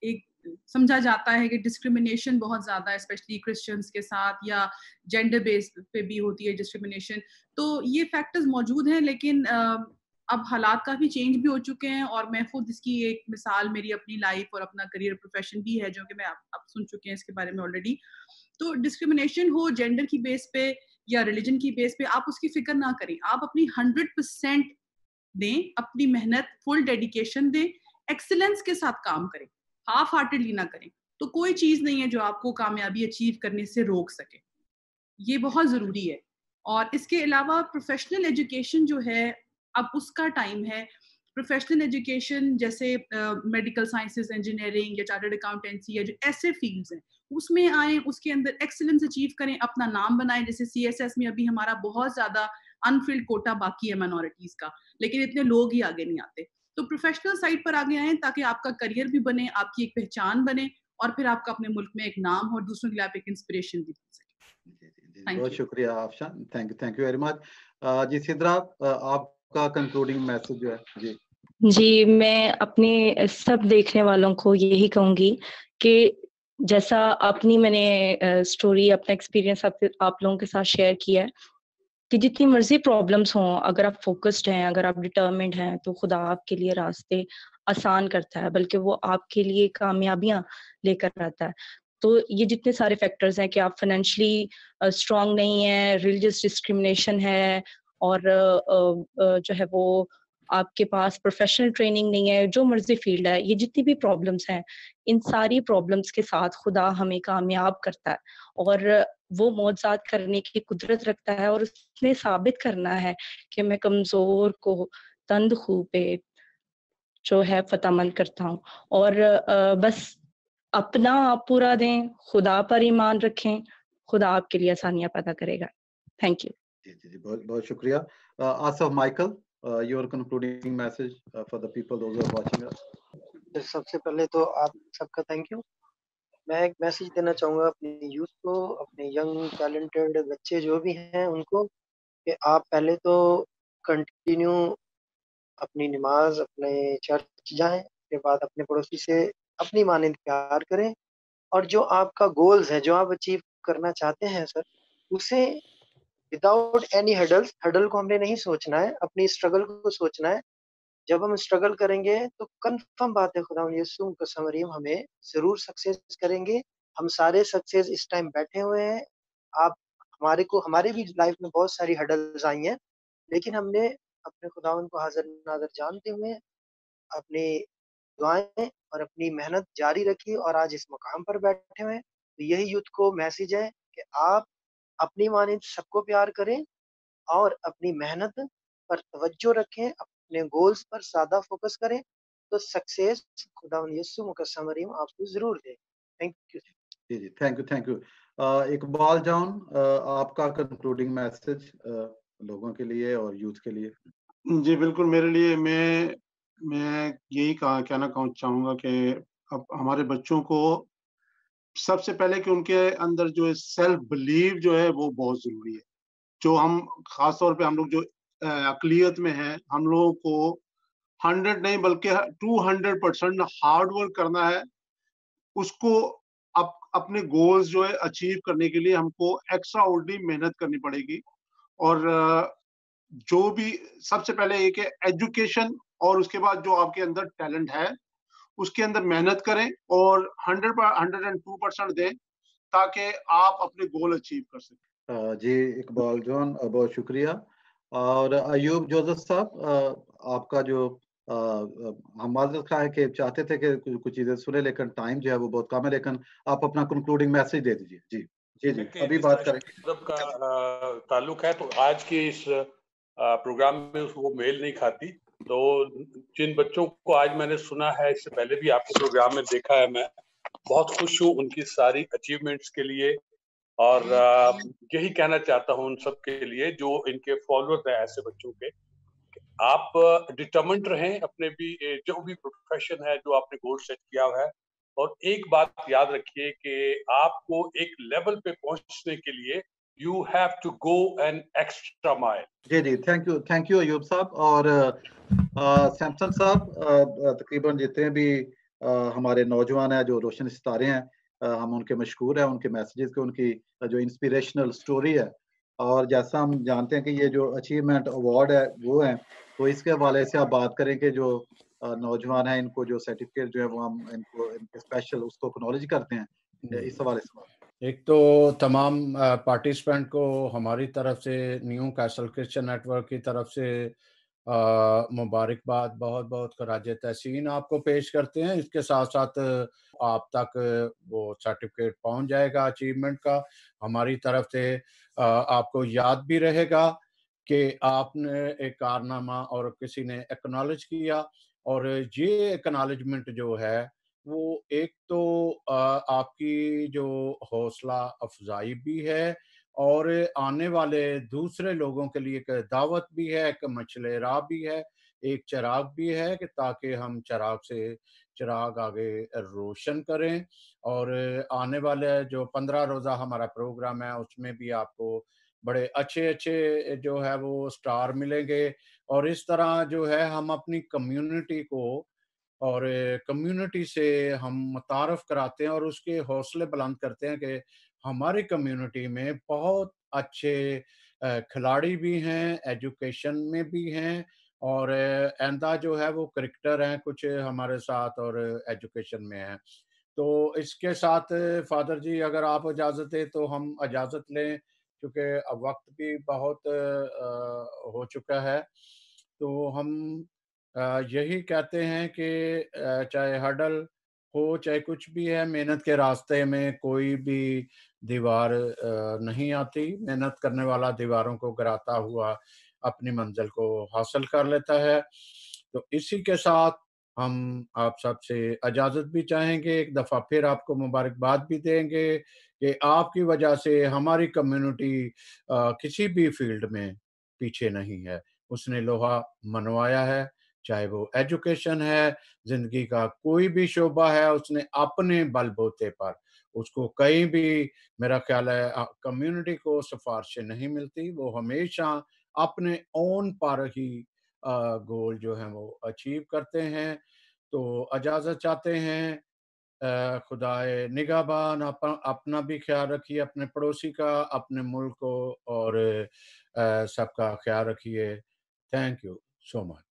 एक समझा जाता है कि डिस्क्रिमिनेशन बहुत ज्यादा है, स्पेशली क्रिश्चियंस के साथ, या जेंडर बेस पे भी होती है डिस्क्रिमिनेशन। तो ये फैक्टर्स मौजूद हैं, लेकिन अब हालात काफी चेंज भी हो चुके हैं, और मैं खुद इसकी एक मिसाल मेरी अपनी लाइफ और अपना करियर प्रोफेशन भी है, जो कि मैं आप सुन चुके हैं इसके बारे में ऑलरेडी। तो डिस्क्रिमिनेशन हो जेंडर की बेस पे या रिलीजन की बेस पे, आप उसकी फिक्र ना करें। आप अपनी 100% दें, अपनी मेहनत फुल डेडिकेशन दें, एक्सीलेंस के साथ काम करें, हाफ हार्टेडली ना करें। तो कोई चीज नहीं है जो आपको कामयाबी अचीव करने से रोक सके, ये बहुत जरूरी है। और इसके अलावा प्रोफेशनल एजुकेशन जो है, अब उसका टाइम है। प्रोफेशनल एजुकेशन जैसे मेडिकल साइंसेस, इंजीनियरिंग या चार्टर्ड अकाउंटेंसी या जो ऐसे फील्ड्स हैं उसमें आए, उसके अंदर एक्सीलेंस अचीव करें, अपना नाम बनाएं। जैसे CSS में अभी हमारा बहुत ज्यादा अनफिल्ड कोटा बाकी है माइनॉरिटीज का, लेकिन इतने लोग ही आगे नहीं आते। तो प्रोफेशनल साइड पर आगे आए ताकि आपका करियर भी बने, आपकी एक पहचान बने, और फिर आपका अपने मुल्क में एक नाम हो, दूसरों के लिए आप एक इंस्पिरेशन भी बन सके। बहुत शुक्रिया आफशा, थैंक यू वेरी मच। जी सिद्रा, आपका कंक्लूडिंग मैसेज जो है? जी जी, मैं अपने सब देखने वालों को यही कहूंगी कि जैसा अपनी मैंने स्टोरी, अपना एक्सपीरियंस आप लोगों के साथ शेयर किया है, कि जितनी मर्जी प्रॉब्लम्स हों, अगर आप फोकस्ड हैं, अगर आप डिटर्मिन्ड हैं, तो खुदा आपके लिए रास्ते आसान करता है, बल्कि वो आपके लिए कामयाबियां लेकर आता है। तो ये जितने सारे फैक्टर्स हैं कि आप फाइनेंशियली स्ट्रांग नहीं है, रिलीजियस डिस्क्रिमिनेशन है, और जो है वो आपके पास प्रोफेशनल ट्रेनिंग नहीं है, जो मर्जी फील्ड है, ये जितनी भी प्रॉब्लम्स हैं, इन सारी प्रॉब्लम्स के साथ खुदा हमें कामयाब करता है, और वो मौजज़ात करने की कुदरत रखता है, और उसने साबित करना है कि मैं कमजोर को तंद खूह पे जो है फतहमंद करता हूँ। और बस अपना आप पूरा दें, खुदा पर ईमान रखें, खुदा आपके लिए आसानियां पैदा करेगा। Thank you. जी, बहुत बहुत शुक्रिया। Asaf Michael, your concluding message for the people those who are watching us. सबसे पहले तो आप सबका थैंक यू। मैं एक मैसेज देना चाहूँगा अपनी यूथ को, अपने यंग टैलेंटेड बच्चे जो भी हैं उनको, कि आप पहले तो कंटिन्यू अपनी नमाज, अपने चर्च जाएं, उसके बाद अपने पड़ोसी से अपनी मानिंद प्यार करें, और जो आपका गोल्स है, जो आप अचीव करना चाहते हैं सर, उसे विदाउट एनी हडल को हमने नहीं सोचना है, अपनी स्ट्रगल को सोचना है। जब हम स्ट्रगल करेंगे तो कंफर्म बात है खुदा यीशु कसम रहीम हमें ज़रूर सक्सेस करेंगे। हम सारे सक्सेस इस टाइम बैठे हुए हैं। आप हमारे भी लाइफ में बहुत सारी हर्डल्स आई हैं, लेकिन हमने अपने खुदावंद को हाज़िर-नाज़िर जानते हुए अपनी दुआएँ और अपनी मेहनत जारी रखी और आज इस मुकाम पर बैठे हुए हैं। तो यही यूथ को मैसेज है कि आप अपनी मानिंद सबको प्यार करें और अपनी मेहनत पर तवज्जो रखें, अपने गोल्स पर ज़्यादा फोकस करें, तो सक्सेस खुदावंद यीशु मुकस्सम रहीम आपको ज़रूर दे। Thank you. जी, जी, थैंक यू। इकबाल जॉन, आपका कंक्लूडिंग मैसेज लोगों के लिए और यूथ के लिए। जी बिल्कुल, मेरे लिए मैं यही कहना चाहूँगा कि अब हमारे बच्चों को सबसे पहले कि उनके अंदर जो है सेल्फ बिलीव जो है वो बहुत ज़रूरी है। जो हम ख़ास तौर पे हम लोग जो अक़लियत में हैं, हम लोगों को 100 नहीं बल्कि 200% हार्ड वर्क करना है। उसको अपने गोल्स जो है अचीव करने के लिए हमको एक्स्ट्रा ऑर्डिनरी मेहनत करनी पड़ेगी। और जो भी सबसे पहले एक है एजुकेशन और उसके बाद जो आपके अंदर टैलेंट है, उसके अंदर मेहनत करें और 102% दें ताकि आप अपने गोल अचीव कर सकें। जी इकबाल जॉन, बहुत शुक्रिया। और अयूब जोसेफ साहब, आपका जो हम माजरत खा है कि चाहते थे कि कुछ चीजें सुने, लेकिन टाइम जो है वो बहुत कम है, लेकिन आप अपना कंक्लूडिंग मैसेज दे दीजिए। जी जी जी, अभी बात करेंगे। मतलब का ताल्लुक है तो आज के इस प्रोग्राम में वो मेल नहीं खाती। तो जिन बच्चों को आज मैंने सुना है, इससे पहले भी आपके प्रोग्राम में देखा है, मैं बहुत खुश हूँ उनकी सारी अचीवमेंट्स के लिए। और यही कहना चाहता हूँ उन सब के लिए जो इनके फॉलोअर्स हैं ऐसे बच्चों के, आप डिटरमिन्ड रहें अपने भी जो भी प्रोफेशन है, जो आपने गोल सेट किया हुआ है। और एक बात याद रखिए कि आपको एक लेवल पे पहुंचने के लिए you have to go an extra mile. जी जी, थैंक यू अयूब साहब। और सैमसन साहब, तकरीबन जितने भी हमारे नौजवान हैं जो रोशन सितारे हैं, हम उनके मशहूर हैं, उनके मैसेजेस के, उनकी जो इंस्पिरेशनल स्टोरी है। और जैसा हम जानते हैं कि ये जो अचीवमेंट अवार्ड है वो है, तो इसके हवाले से आप बात करें कि जो नौजवान हैं इनको जो सर्टिफिकेट जो है वो हम इनको इनके स्पेशल उसको एक्नॉलेज करते हैं, इस हवाले से बात। एक तो तमाम पार्टिसिपेंट को हमारी तरफ से, न्यू कैसल क्रिश्चियन नेटवर्क की तरफ से मुबारकबाद, बहुत बहुत खराज तहसीन आपको पेश करते हैं। इसके साथ साथ आप तक वो सर्टिफिकेट पहुंच जाएगा अचीवमेंट का। हमारी तरफ से आपको याद भी रहेगा कि आपने एक कारनामा और किसी ने एक्नॉलेज किया। और ये एक्नॉलेजमेंट जो है वो एक तो आपकी जो हौसला अफजाई भी है और आने वाले दूसरे लोगों के लिए एक दावत भी है, एक मशले राह भी है, एक चिराग भी है कि ताकि हम चिराग से चिराग आगे रोशन करें। और आने वाले जो 15 रोज़ा हमारा प्रोग्राम है उसमें भी आपको बड़े अच्छे अच्छे जो है वो स्टार मिलेंगे। और इस तरह जो है हम अपनी कम्युनिटी को और कम्युनिटी से हम मुतारफ़ कराते हैं और उसके हौसले बुलंद करते हैं कि हमारी कम्युनिटी में बहुत अच्छे खिलाड़ी भी हैं, एजुकेशन में भी हैं और आइंदा जो है वो क्रिकेटर हैं कुछ हमारे साथ और एजुकेशन में हैं। तो इसके साथ फादर जी अगर आप इजाज़त दें तो हम इजाज़त लें, क्योंकि अब वक्त भी बहुत हो चुका है। तो हम यही कहते हैं कि चाहे हर्डल हो, चाहे कुछ भी है, मेहनत के रास्ते में कोई भी दीवार नहीं आती। मेहनत करने वाला दीवारों को गिराता हुआ अपनी मंजिल को हासिल कर लेता है। तो इसी के साथ हम आप सबसे इजाज़त भी चाहेंगे, एक दफ़ा फिर आपको मुबारकबाद भी देंगे कि आपकी वजह से हमारी कम्युनिटी किसी भी फील्ड में पीछे नहीं है। उसने लोहा मनवाया है, चाहे वो एजुकेशन है, ज़िंदगी का कोई भी शोबा है, उसने अपने बलबूते पर उसको कहीं भी, मेरा ख्याल है कम्युनिटी को सिफ़ारिशें नहीं मिलती। वो हमेशा अपने ओन पर ही गोल जो हैं वो अचीव करते हैं। तो इजाज़त चाहते हैं। खुदाए निगहबान, अपना भी ख्याल रखिए, अपने पड़ोसी का, अपने मुल्क को और सबका ख्याल रखिए। Thank you so much.